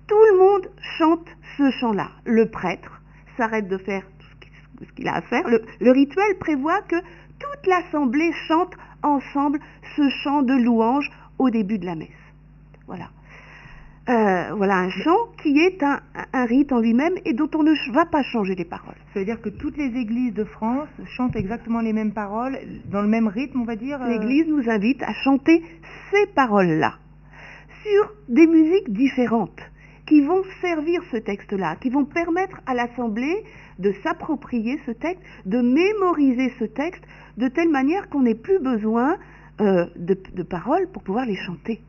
D: tout le monde chante ce chant-là. Le prêtre s'arrête de faire tout ce qu'il a à faire. Le rituel prévoit que toute l'assemblée chante ensemble ce chant de louange au début de la messe. Voilà. Voilà un chant qui est un rite en lui-même et dont on ne va pas changer les paroles.
C: Ça veut dire que toutes les églises de France chantent exactement les mêmes paroles, dans le même rythme, on va dire.
D: L'Église nous invite à chanter ces paroles-là, sur des musiques différentes, qui vont servir ce texte-là, qui vont permettre à l'Assemblée de s'approprier ce texte, de mémoriser ce texte, de telle manière qu'on n'ait plus besoin de paroles pour pouvoir les chanter.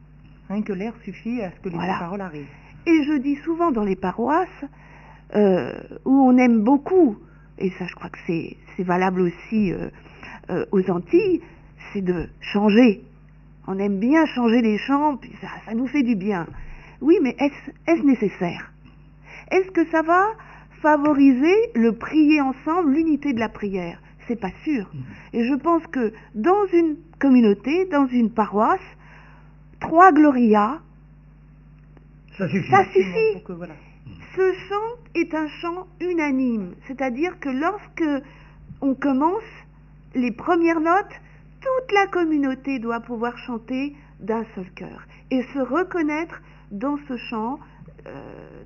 C: Rien que l'air suffit à ce que les paroles arrivent.
D: Et je dis souvent dans les paroisses où on aime beaucoup, et ça je crois que c'est valable aussi aux Antilles, c'est de changer. On aime bien changer les chants, puis ça nous fait du bien. Oui, mais est-ce nécessaire? Est-ce que ça va favoriser le prier ensemble, l'unité de la prière? C'est pas sûr. Et je pense que dans une communauté, dans une paroisse, 3 Gloria,
A: ça suffit.
D: Voilà. Ce chant est un chant unanime, c'est-à-dire que lorsque on commence les premières notes, toute la communauté doit pouvoir chanter d'un seul cœur et se reconnaître dans ce chant,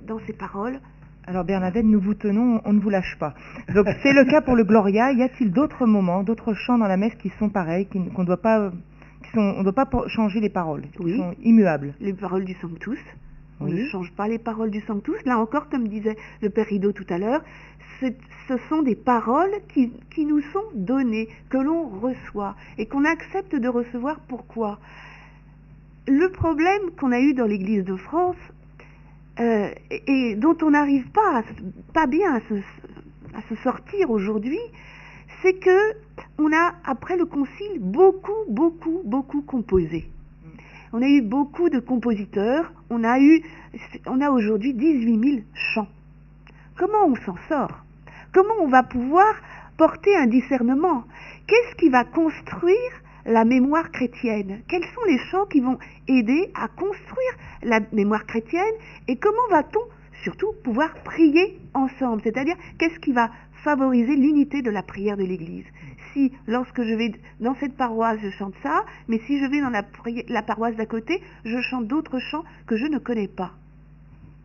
D: dans ces paroles.
C: Alors Bernadette, nous vous tenons, on ne vous lâche pas. Donc c'est le cas pour le Gloria. Y a-t-il d'autres moments, d'autres chants dans la messe qui sont pareils, on ne doit pas changer les paroles, qui sont immuables?
D: Les paroles du Sanctus. On ne change pas les paroles du Sanctus. Là encore, comme disait le Père Rideau tout à l'heure, ce sont des paroles qui nous sont données, que l'on reçoit et qu'on accepte de recevoir. Pourquoi? Le problème qu'on a eu dans l'Église de France et dont on n'arrive pas bien à se sortir aujourd'hui, c'est que on a, après le Concile, beaucoup composé. On a eu beaucoup de compositeurs, on a aujourd'hui 18 000 chants. Comment on s'en sort? Comment on va pouvoir porter un discernement? Qu'est-ce qui va construire la mémoire chrétienne? Quels sont les chants qui vont aider à construire la mémoire chrétienne? Et comment va-t-on surtout pouvoir prier ensemble? C'est-à-dire, qu'est-ce qui va favoriser l'unité de la prière de l'Église? Si, lorsque je vais dans cette paroisse, je chante ça, mais si je vais dans la paroisse d'à côté, je chante d'autres chants que je ne connais pas.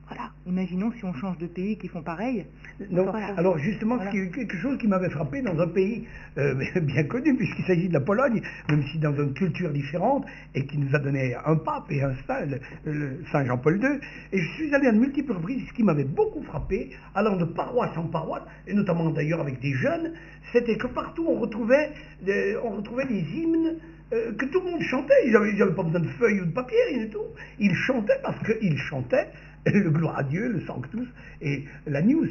D: Voilà.
C: Imaginons si on change de pays qui font pareil.
A: Non, voilà. Alors justement, voilà. Quelque chose qui m'avait frappé dans un pays bien connu, puisqu'il s'agit de la Pologne, même si dans une culture différente, et qui nous a donné un pape et un saint, le Saint Jean-Paul II, et je suis allé à de multiples reprises, ce qui m'avait beaucoup frappé, allant de paroisse en paroisse, et notamment d'ailleurs avec des jeunes, c'était que partout on retrouvait des hymnes que tout le monde chantait. Ils n'avaient pas besoin de feuilles ou de papier, rien du tout. Ils chantaient parce qu'ils chantaient le gloire à Dieu, le Sanctus et la News,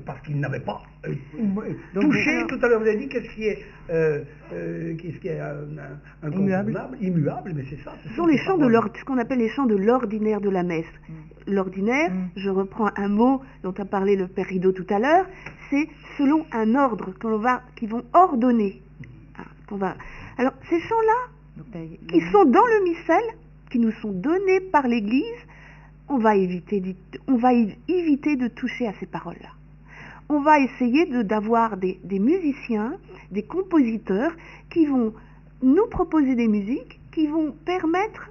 A: parce qu'ils n'avaient pas touché. Tout à l'heure, vous avez dit qu'est-ce qui est immuable, mais c'est ça.
D: Ce sont les chants ce qu'on appelle les chants de l'ordinaire de la messe. L'ordinaire, je reprends un mot dont a parlé le Père Rideau tout à l'heure, c'est selon un ordre qui vont ordonner. Alors, ces chants-là, qui sont dans le missel, qui nous sont donnés par l'Église, on va éviter de toucher à ces paroles-là. On va essayer d'avoir des musiciens, des compositeurs qui vont nous proposer des musiques qui vont permettre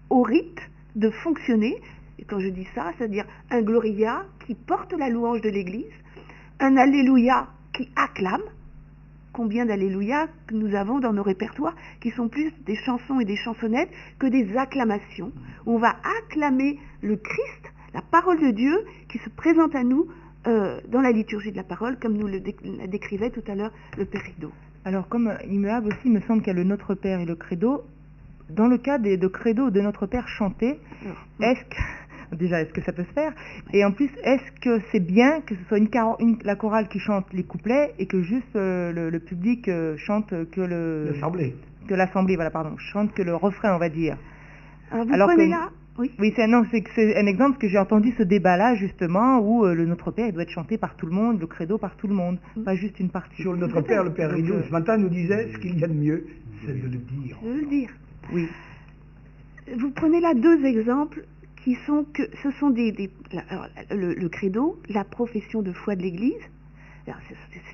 D: au rite de fonctionner. Et quand je dis ça, c'est-à-dire un Gloria qui porte la louange de l'Église, un Alléluia qui acclame. Combien d'Alléluia que nous avons dans nos répertoires qui sont plus des chansons et des chansonnettes que des acclamations. On va acclamer le Christ, la parole de Dieu qui se présente à nous dans la liturgie de la parole, comme nous le décrivait tout à l'heure le Père Rideau.
C: Alors comme immuable aussi, il me semble qu'il y a le Notre Père et le Credo. Dans le cas de Credo de Notre Père chanté, est-ce que Déjà, est-ce que ça peut se faire? Et en plus, est-ce que c'est bien que ce soit la chorale qui chante les couplets et que juste le public chante que l'assemblée, voilà, pardon, chante que le refrain, on va dire.
D: Alors vous prenez là. Oui,
C: c'est un exemple que j'ai entendu ce débat-là, justement, où le Notre Père doit être chanté par tout le monde, le credo par tout le monde, pas juste une partie.
A: Sur le Notre Père, le Père Rideau, ce matin, nous disait ce qu'il y a de mieux, c'est de le dire.
D: De le dire.
C: Oui.
D: Vous prenez là deux exemples qui sont que ce sont le credo, la profession de foi de l'Église.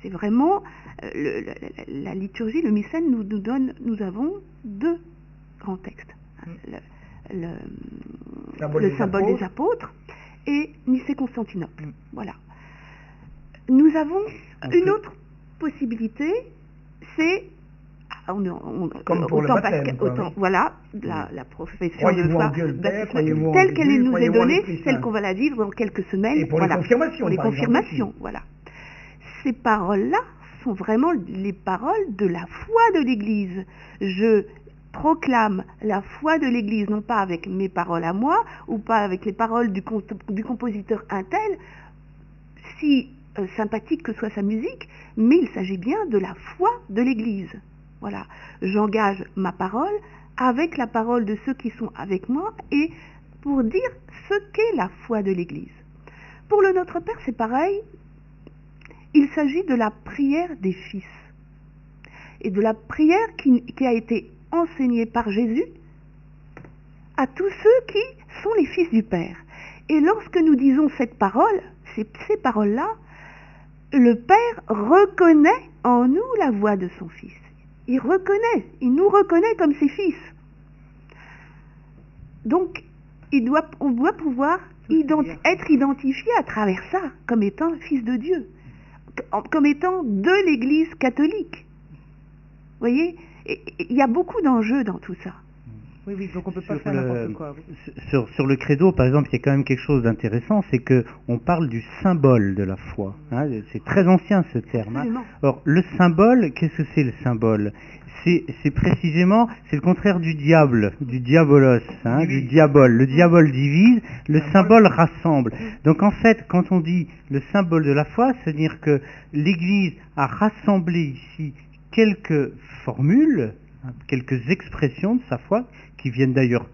D: C'est vraiment la liturgie, le missel nous avons deux grands textes. Le symbole des apôtres et Nicée-Constantinople. Voilà. Nous avons une autre possibilité, c'est
A: comme pour le baptême,
D: voilà, la profession de foi telle qu'elle nous est donnée, celle qu'on va la vivre en quelques semaines.
A: Et pour les confirmations.
D: Les confirmations, voilà. Ces paroles-là sont vraiment les paroles de la foi de l'Église. Je proclame la foi de l'Église, non pas avec mes paroles à moi, ou pas avec les paroles du compositeur un tel, si sympathique que soit sa musique, mais il s'agit bien de la foi de l'Église. Voilà, j'engage ma parole avec la parole de ceux qui sont avec moi et pour dire ce qu'est la foi de l'Église. Pour le Notre Père, c'est pareil, il s'agit de la prière des fils et de la prière qui a été enseignée par Jésus à tous ceux qui sont les fils du Père. Et lorsque nous disons cette parole, ces paroles-là, le Père reconnaît en nous la voix de son Fils. Il nous reconnaît comme ses fils. Donc, on doit pouvoir être identifié à travers ça comme étant fils de Dieu, comme étant de l'Église catholique. Vous voyez, il y a beaucoup d'enjeux dans tout ça.
C: Oui, donc on peut pas faire n'importe quoi.
B: Sur le credo, par exemple, il y a quand même quelque chose d'intéressant, c'est que on parle du symbole de la foi. Hein, c'est très ancien ce terme. Hein. Or, le symbole, qu'est-ce que c'est le symbole? C'est précisément, c'est le contraire du diable, du diabolos, hein, du diabole. Le diabole divise, le symbole rassemble. Donc en fait, quand on dit le symbole de la foi, c'est-à-dire que l'Église a rassemblé ici quelques formules, quelques expressions de sa foi, qui viennent d'ailleurs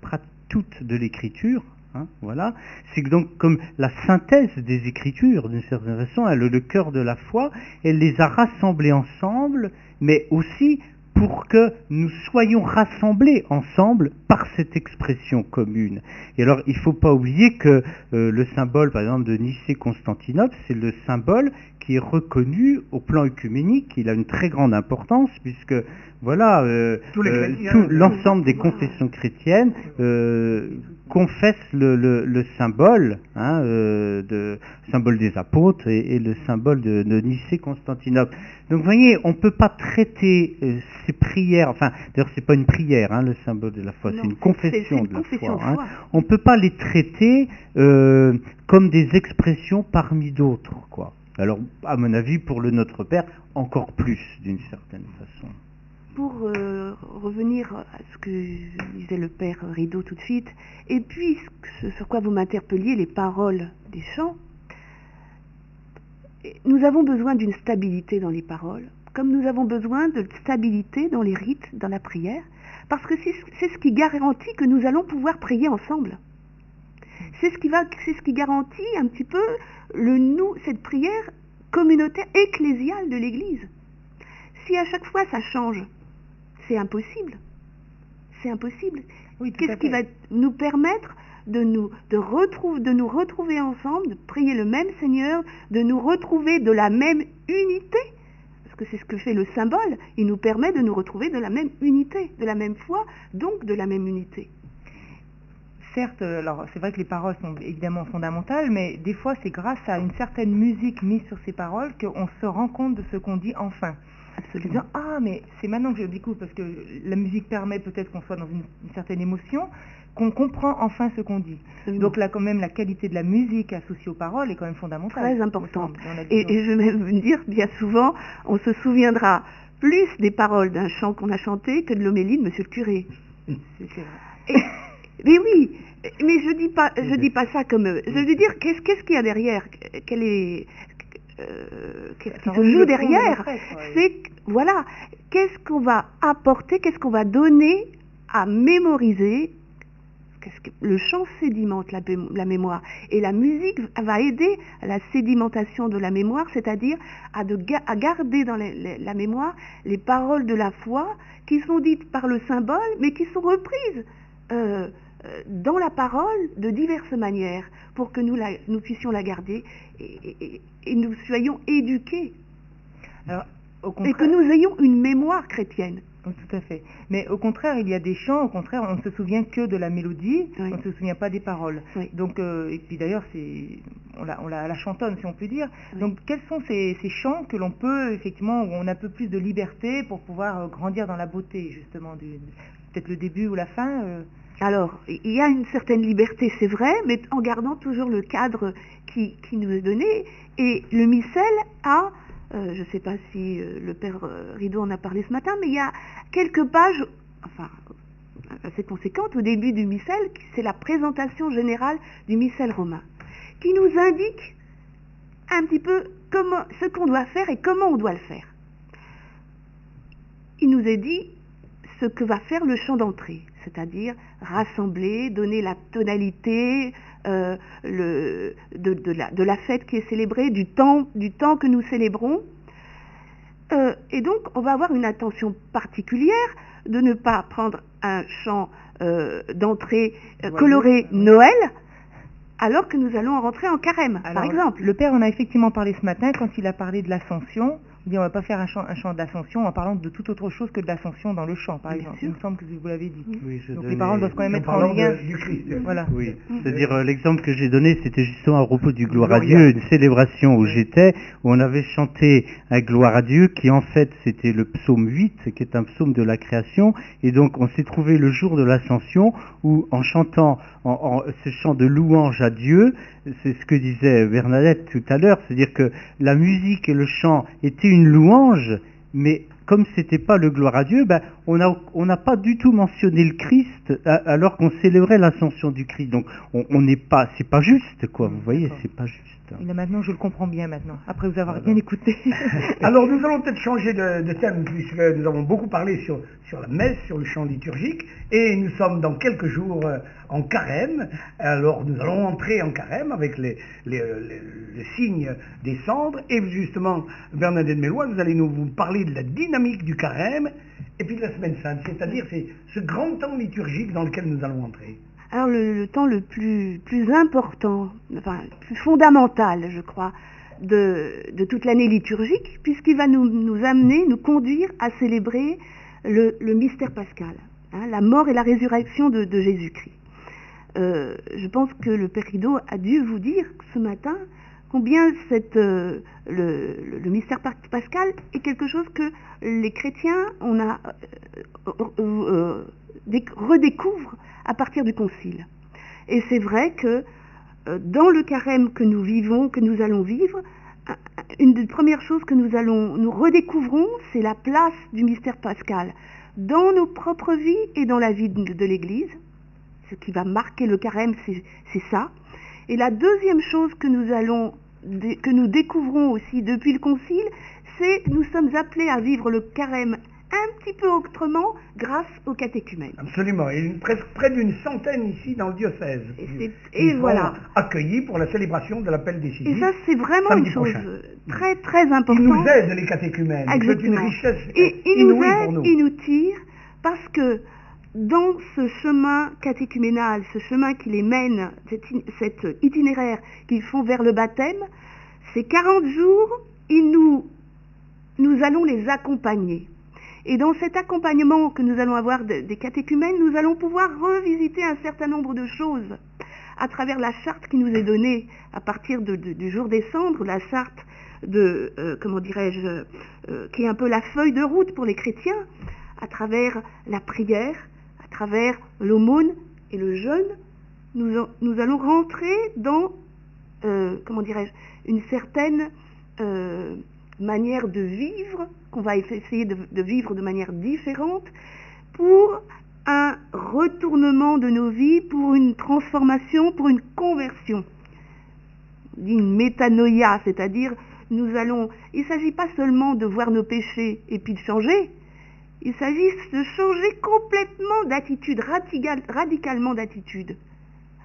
B: toutes de l'Écriture, hein, voilà. C'est donc comme la synthèse des Écritures, d'une certaine façon, le cœur de la foi, elle les a rassemblées ensemble, mais aussi pour que nous soyons rassemblés ensemble par cette expression commune. Et alors, il ne faut pas oublier que le symbole, par exemple, de Nicée-Constantinople, c'est le symbole qui est reconnu au plan œcuménique. Il a une très grande importance, puisque voilà, l'ensemble des confessions chrétiennes confessent le symbole, hein, symbole des apôtres et le symbole de Nicée-Constantinople. Donc vous voyez, on ne peut pas traiter ces prières, enfin, d'ailleurs c'est pas une prière, hein, le symbole de la foi, c'est une confession de la foi. Hein. On ne peut pas les traiter comme des expressions parmi d'autres, quoi. Alors, à mon avis, pour le Notre Père, encore plus, d'une certaine façon.
D: Pour revenir à ce que disait le Père Rideau tout de suite, et puis sur quoi vous m'interpelliez, les paroles des chants, nous avons besoin d'une stabilité dans les paroles, comme nous avons besoin de stabilité dans les rites, dans la prière, parce que c'est ce qui garantit que nous allons pouvoir prier ensemble. C'est ce qui garantit un petit peu cette prière communautaire, ecclésiale de l'Église. Si à chaque fois ça change, c'est impossible. C'est impossible.
C: Oui,
D: qu'est-ce qui va nous permettre de nous retrouver ensemble, de prier le même Seigneur, de nous retrouver de la même unité? Parce que c'est ce que fait le symbole. Il nous permet de nous retrouver de la même unité, de la même foi, donc de la même unité.
C: Certes, alors c'est vrai que les paroles sont évidemment fondamentales, mais des fois c'est grâce à une certaine musique mise sur ces paroles qu'on se rend compte de ce qu'on dit enfin.
D: Absolument.
C: Disant, ah, mais c'est maintenant que je le découvre, parce que la musique permet peut-être qu'on soit dans une certaine émotion, qu'on comprend enfin ce qu'on dit. Absolument. Donc là, quand même, la qualité de la musique associée aux paroles est quand même fondamentale.
D: Très importante. Et je vais même dire, bien souvent, on se souviendra plus des paroles d'un chant qu'on a chanté que de l'homélie de Monsieur le curé. Mais oui, mais je dis pas ça comme... Je veux dire, qu'est-ce qu'il y a derrière? Qu'est-ce qui se joue derrière? C'est, voilà, qu'est-ce qu'on va apporter, qu'est-ce qu'on va donner à mémoriser? Le chant sédimente la mémoire, et la musique va aider à la sédimentation de la mémoire, c'est-à-dire à garder dans la mémoire les paroles de la foi qui sont dites par le symbole, mais qui sont reprises dans la parole de diverses manières, pour que nous puissions la garder et nous soyons éduqués.
C: Alors, au
D: et que nous ayons une mémoire chrétienne.
C: Tout à fait. Mais au contraire, il y a des chants, au contraire, on ne se souvient que de la mélodie,
D: oui.
C: On ne se souvient pas des paroles.
D: Oui.
C: Donc, et puis d'ailleurs, on la chantonne, si on peut dire.
D: Oui.
C: Donc, quels sont ces chants que l'on peut, effectivement, où on a un peu plus de liberté pour pouvoir grandir dans la beauté, justement, peut-être le début ou la fin
D: Alors, il y a une certaine liberté, c'est vrai, mais en gardant toujours le cadre qui nous est donné. Et le missel a... je ne sais pas si le père Rideau en a parlé ce matin, mais il y a quelques pages, enfin assez conséquentes au début du missel, c'est la présentation générale du missel romain, qui nous indique un petit peu ce qu'on doit faire et comment on doit le faire. Il nous est dit ce que va faire le chant d'entrée, c'est-à-dire rassembler, donner la tonalité de la fête qui est célébrée, du temps que nous célébrons. Et donc, on va avoir une attention particulière de ne pas prendre un chant d'entrée coloré Noël, alors que nous allons rentrer en carême, par exemple.
C: Le Père en a effectivement parlé ce matin quand il a parlé de l'Ascension. Il dit on ne va pas faire un chant d'Ascension en parlant de toute autre chose que de l'Ascension dans le chant, par exemple. Il me semble que vous l'avez dit.
B: Oui,
C: donc les paroles doivent quand même être en lien.
A: Du Christ.
C: Voilà.
B: Oui, c'est-à-dire l'exemple que j'ai donné, c'était justement à propos du Gloire à Dieu, une célébration où j'étais, où on avait chanté un Gloire à Dieu, qui en fait c'était le psaume 8, qui est un psaume de la création, et donc on s'est trouvé le jour de l'Ascension, où en chantant ce chant de louange à Dieu, c'est ce que disait Bernadette tout à l'heure, c'est-à-dire que la musique et le chant étaient une louange, mais comme c'était pas le gloire à Dieu, ben, on n'a pas du tout mentionné le Christ alors qu'on célébrait l'ascension du Christ. Donc on n'est pas, c'est pas juste, quoi. Vous voyez, c'est pas juste.
C: Et là maintenant, je le comprends bien maintenant, après vous avoir bien écouté.
A: Alors nous allons peut-être changer de thème, puisque nous avons beaucoup parlé sur la messe, sur le chant liturgique, et nous sommes dans quelques jours en carême. Alors nous allons entrer en carême avec le signe des cendres, et justement, Bernadette Mélois, vous allez nous parler de la dynamique du carême, et puis de la semaine sainte, c'est-à-dire c'est ce grand temps liturgique dans lequel nous allons entrer.
D: Alors le temps le plus important, enfin plus fondamental, je crois, de toute l'année liturgique, puisqu'il va nous amener, nous conduire à célébrer le mystère pascal, hein, la mort et la résurrection de Jésus-Christ. Je pense que le Père Rideau a dû vous dire ce matin combien le mystère pascal est quelque chose que les chrétiens redécouvrent à partir du concile. Et c'est vrai que dans le carême que nous vivons, que nous allons vivre, une des premières choses que nous redécouvrons, c'est la place du mystère pascal dans nos propres vies et dans la vie de l'Église. Ce qui va marquer le carême, c'est ça. Et la deuxième chose que nous découvrons aussi depuis le concile, c'est que nous sommes appelés à vivre le carême un petit peu autrement grâce aux catéchumènes.
A: Absolument, et presque près d'une centaine ici dans le diocèse.
D: Et voilà.
A: Accueillis pour la célébration de l'appel décisif.
D: Et ça, c'est vraiment une chose très très importante.
A: Ils nous aident, les catéchumènes.
D: Exactement.
A: C'est une richesse
D: ils
A: inouïe
D: nous aident,
A: pour nous.
D: ils nous tirent, parce que dans ce chemin catéchuménal, ce chemin qui les mène, cet itinéraire qu'ils font vers le baptême, ces 40 jours, nous allons les accompagner. Et dans cet accompagnement que nous allons avoir des catéchumènes, nous allons pouvoir revisiter un certain nombre de choses à travers la charte qui nous est donnée à partir du jour des cendres, la charte qui est un peu la feuille de route pour les chrétiens, à travers la prière, à travers l'aumône et le jeûne. Nous allons rentrer dans, une certaine manière de vivre, qu'on va essayer de vivre de manière différente, pour un retournement de nos vies, pour une transformation, pour une conversion. On dit une métanoïa, c'est-à-dire il ne s'agit pas seulement de voir nos péchés et puis de changer, il s'agit de changer complètement d'attitude, radicalement d'attitude,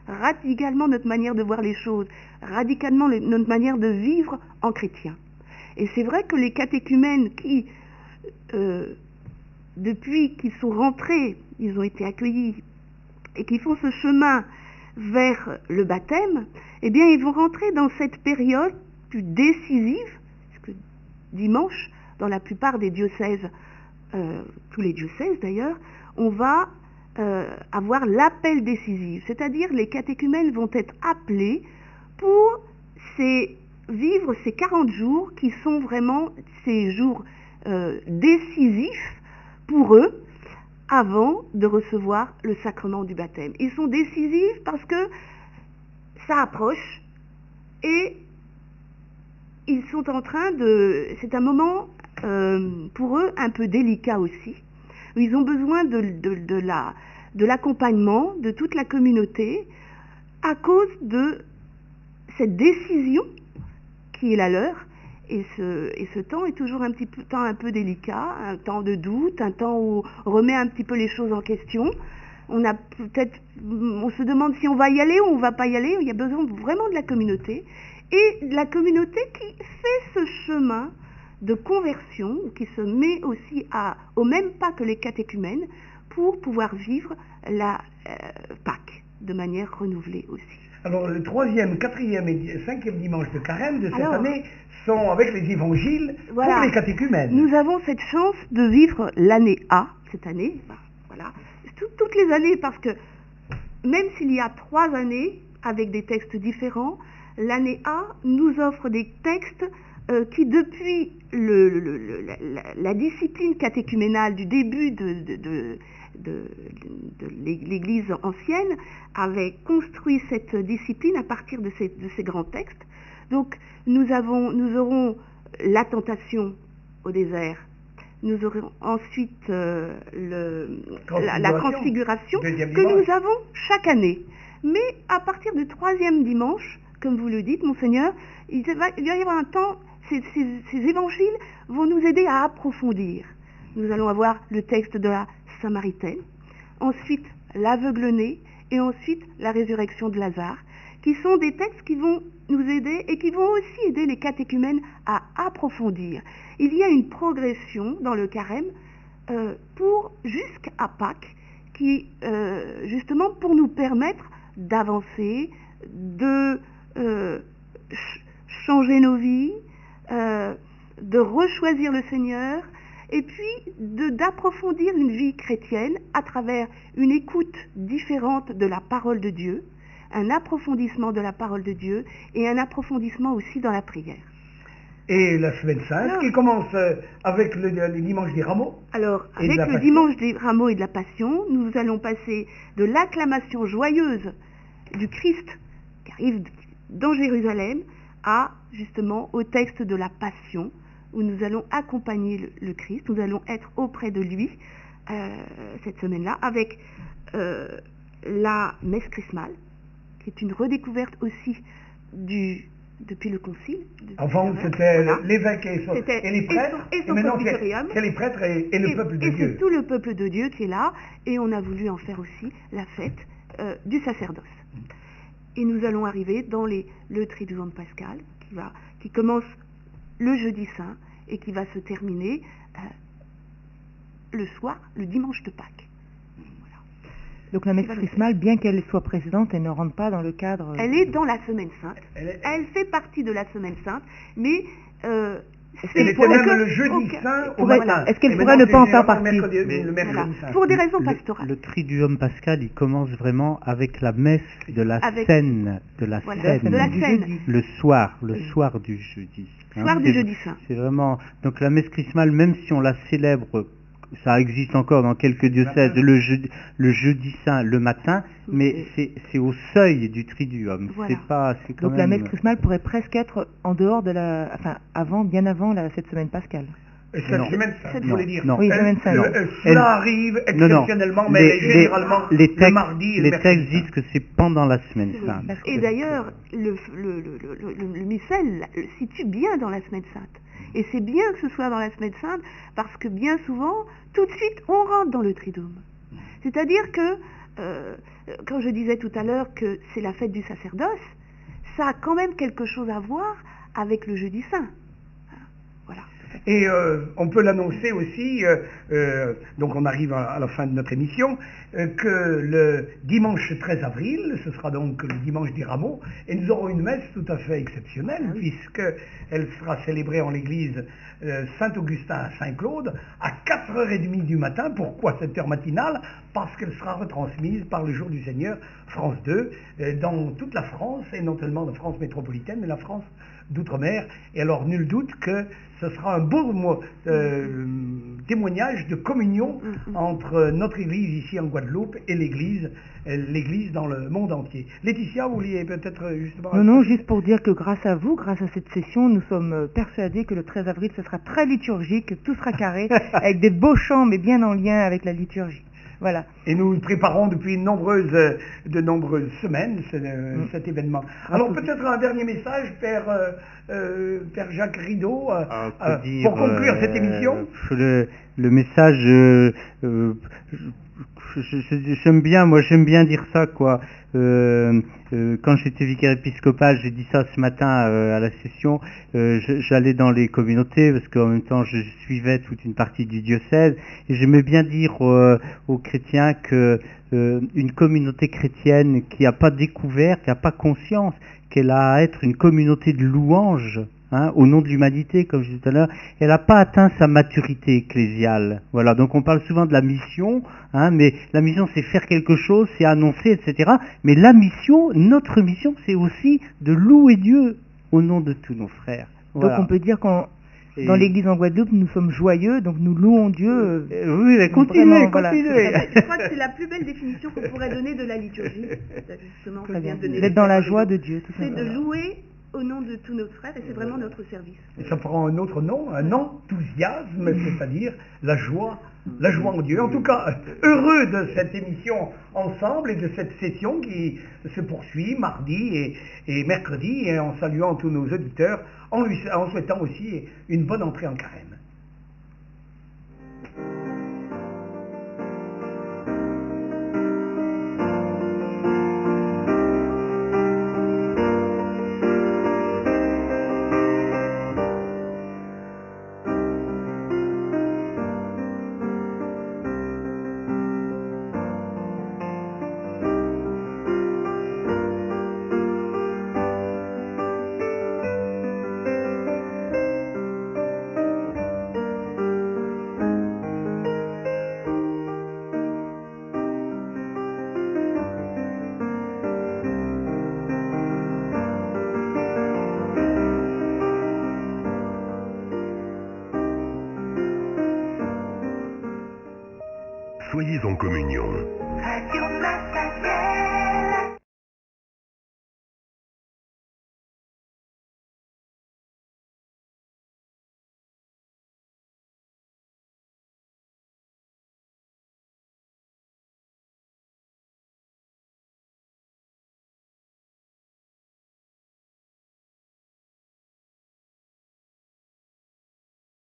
D: radicalement notre manière de voir les choses, radicalement notre manière de vivre en chrétien. Et c'est vrai que les catéchumènes qui, depuis qu'ils sont rentrés, ils ont été accueillis, et qui font ce chemin vers le baptême, eh bien ils vont rentrer dans cette période plus décisive, puisque dimanche, dans la plupart des diocèses, tous les diocèses d'ailleurs, on va avoir l'appel décisif, c'est-à-dire les catéchumènes vont être appelés pour vivre ces 40 jours qui sont vraiment ces jours décisifs pour eux avant de recevoir le sacrement du baptême. Ils sont décisifs parce que ça approche et ils sont en train c'est un moment pour eux un peu délicat aussi. Ils ont besoin de l'accompagnement de toute la communauté à cause de cette décision qui est la leur. Et ce temps est toujours un temps un peu délicat, un temps de doute, un temps où on remet un petit peu les choses en question. On se demande si on va y aller ou on ne va pas y aller. Il y a besoin vraiment de la communauté. Et la communauté qui fait ce chemin de conversion, qui se met aussi au même pas que les catéchumènes pour pouvoir vivre la Pâques de manière renouvelée aussi.
A: Alors le 3e, 4e et 5e dimanche de carême de cette année sont avec les évangiles pour les catéchumènes.
D: Nous avons cette chance de vivre l'année A cette année, voilà, toutes les années, parce que même s'il y a 3 années avec des textes différents, l'année A nous offre des textes qui, depuis la discipline catéchuménale du début de l'Église ancienne, avait construit cette discipline à partir de ces grands textes. Donc nous aurons la tentation au désert, nous aurons ensuite la transfiguration que nous avons chaque année. Mais à partir du 3e dimanche, comme vous le dites, Monseigneur, il va y avoir un temps, ces évangiles vont nous aider à approfondir. Nous allons avoir le texte de la Samaritaine, ensuite l'aveugle-né et ensuite la résurrection de Lazare, qui sont des textes qui vont nous aider et qui vont aussi aider les catéchumènes à approfondir. Il y a une progression dans le carême jusqu'à Pâques, qui justement pour nous permettre d'avancer, de changer nos vies, de rechoisir le Seigneur, et puis d'approfondir une vie chrétienne à travers une écoute différente de la parole de Dieu, un approfondissement de la parole de Dieu et un approfondissement aussi dans la prière.
A: Et la semaine sainte qui commence avec le dimanche des rameaux.
D: Alors, avec le dimanche des rameaux et de la Passion, nous allons passer de l'acclamation joyeuse du Christ qui arrive dans Jérusalem justement au texte de la Passion, où nous allons accompagner le Christ, nous allons être auprès de lui cette semaine-là, avec la messe chrismale, qui est une redécouverte aussi depuis le concile.
A: Avant, c'était l'évêque et les prêtres,
D: et maintenant
A: c'est les prêtres et le peuple de Dieu.
D: Et c'est tout le peuple de Dieu qui est là, et on a voulu en faire aussi la fête du sacerdoce. Et nous allons arriver dans le Triduum pascal, qui commence le jeudi saint, et qui va se terminer le soir, le dimanche de Pâques. Voilà.
C: Donc la messe chrismale, bien qu'elle soit précédente, elle ne rentre pas dans le cadre...
D: Elle est dans la Semaine Sainte, elle fait partie de la Semaine Sainte, mais...
A: elle était même le jeudi saint au matin.
C: Est-ce qu'elle pourrait ne pas en faire partie
D: pour des raisons pastorales.
B: Le Triduum pascal, il commence vraiment avec la messe de la scène, le soir du jeudi.
D: Soir du jeudi saint.
B: C'est vraiment, donc la messe chrismale, même si on la célèbre, ça existe encore dans quelques diocèses, le jeudi saint le matin, mais c'est au seuil du Triduum.
C: Voilà. Donc la messe chrismale pourrait presque être en dehors de bien avant cette semaine pascale.
A: Cette
B: Non.
A: semaine sainte, il faut les dire.
B: Non.
C: Oui, semaine sainte.
A: Cela arrive exceptionnellement, mais généralement
B: les
A: le
B: textes,
A: mardi et le
B: les
A: mercredi
B: textes disent que c'est pendant la semaine sainte.
D: Et d'ailleurs, le missel situe bien dans la semaine sainte. Et c'est bien que ce soit dans la semaine sainte, parce que bien souvent, tout de suite, on rentre dans le triduum. C'est-à-dire que, quand je disais tout à l'heure que c'est la fête du sacerdoce, ça a quand même quelque chose à voir avec le jeudi saint. Voilà.
A: Et on peut l'annoncer aussi, donc on arrive à la fin de notre émission, que le dimanche 13 avril, ce sera donc le dimanche des rameaux, et nous aurons une messe tout à fait exceptionnelle, puisqu'elle sera célébrée en l'église Saint-Augustin à Saint-Claude à 4h30 du matin. Pourquoi cette heure matinale? Parce qu'elle sera retransmise par le Jour du Seigneur, France 2, dans toute la France, et non seulement la France métropolitaine, mais la France d'outre-mer. Et alors, nul doute que ce sera un beau témoignage de communion entre notre Église ici en Guadeloupe et l'Église dans le monde entier. Laetitia, vous vouliez peut-être justement...
C: Non, juste pour dire que grâce à vous, grâce à cette session, nous sommes persuadés que le 13 avril, ce sera très liturgique, que tout sera carré, avec des beaux chants, mais bien en lien avec la liturgie. Voilà.
A: Et nous préparons depuis de nombreuses semaines cet événement. Alors peut-être un dernier message, Père Jacques Rideau, pour conclure cette émission.
B: Le message, j'aime bien dire ça, quoi. Quand j'étais vicaire épiscopal, j'ai dit ça ce matin à la session, j'allais dans les communautés parce qu'en même temps je suivais toute une partie du diocèse, et j'aimais bien dire aux chrétiens que une communauté chrétienne qui n'a pas découvert, qui n'a pas conscience qu'elle a à être une communauté de louanges, au nom de l'humanité, comme je disais tout à l'heure, elle n'a pas atteint sa maturité ecclésiale. Voilà, donc on parle souvent de la mission, mais la mission c'est faire quelque chose, c'est annoncer, etc. Mais la mission, notre mission, c'est aussi de louer Dieu au nom de tous nos frères. Voilà.
C: Donc on peut dire dans l'église en Guadeloupe, nous sommes joyeux, donc nous louons Dieu.
B: Oui, mais continuez.
D: Je crois que c'est la plus belle définition qu'on pourrait donner de la liturgie. Justement,
C: d'être dans la joie de Dieu.
D: C'est de louer au nom de tous nos frères, et c'est vraiment notre service.
A: Et ça prend un autre nom, un enthousiasme, c'est-à-dire la joie en Dieu. En tout cas, heureux de cette émission ensemble et de cette session qui se poursuit mardi et mercredi, et en saluant tous nos auditeurs, en souhaitant aussi une bonne entrée en carême.
E: Soyez en communion.
F: Radio Massacre.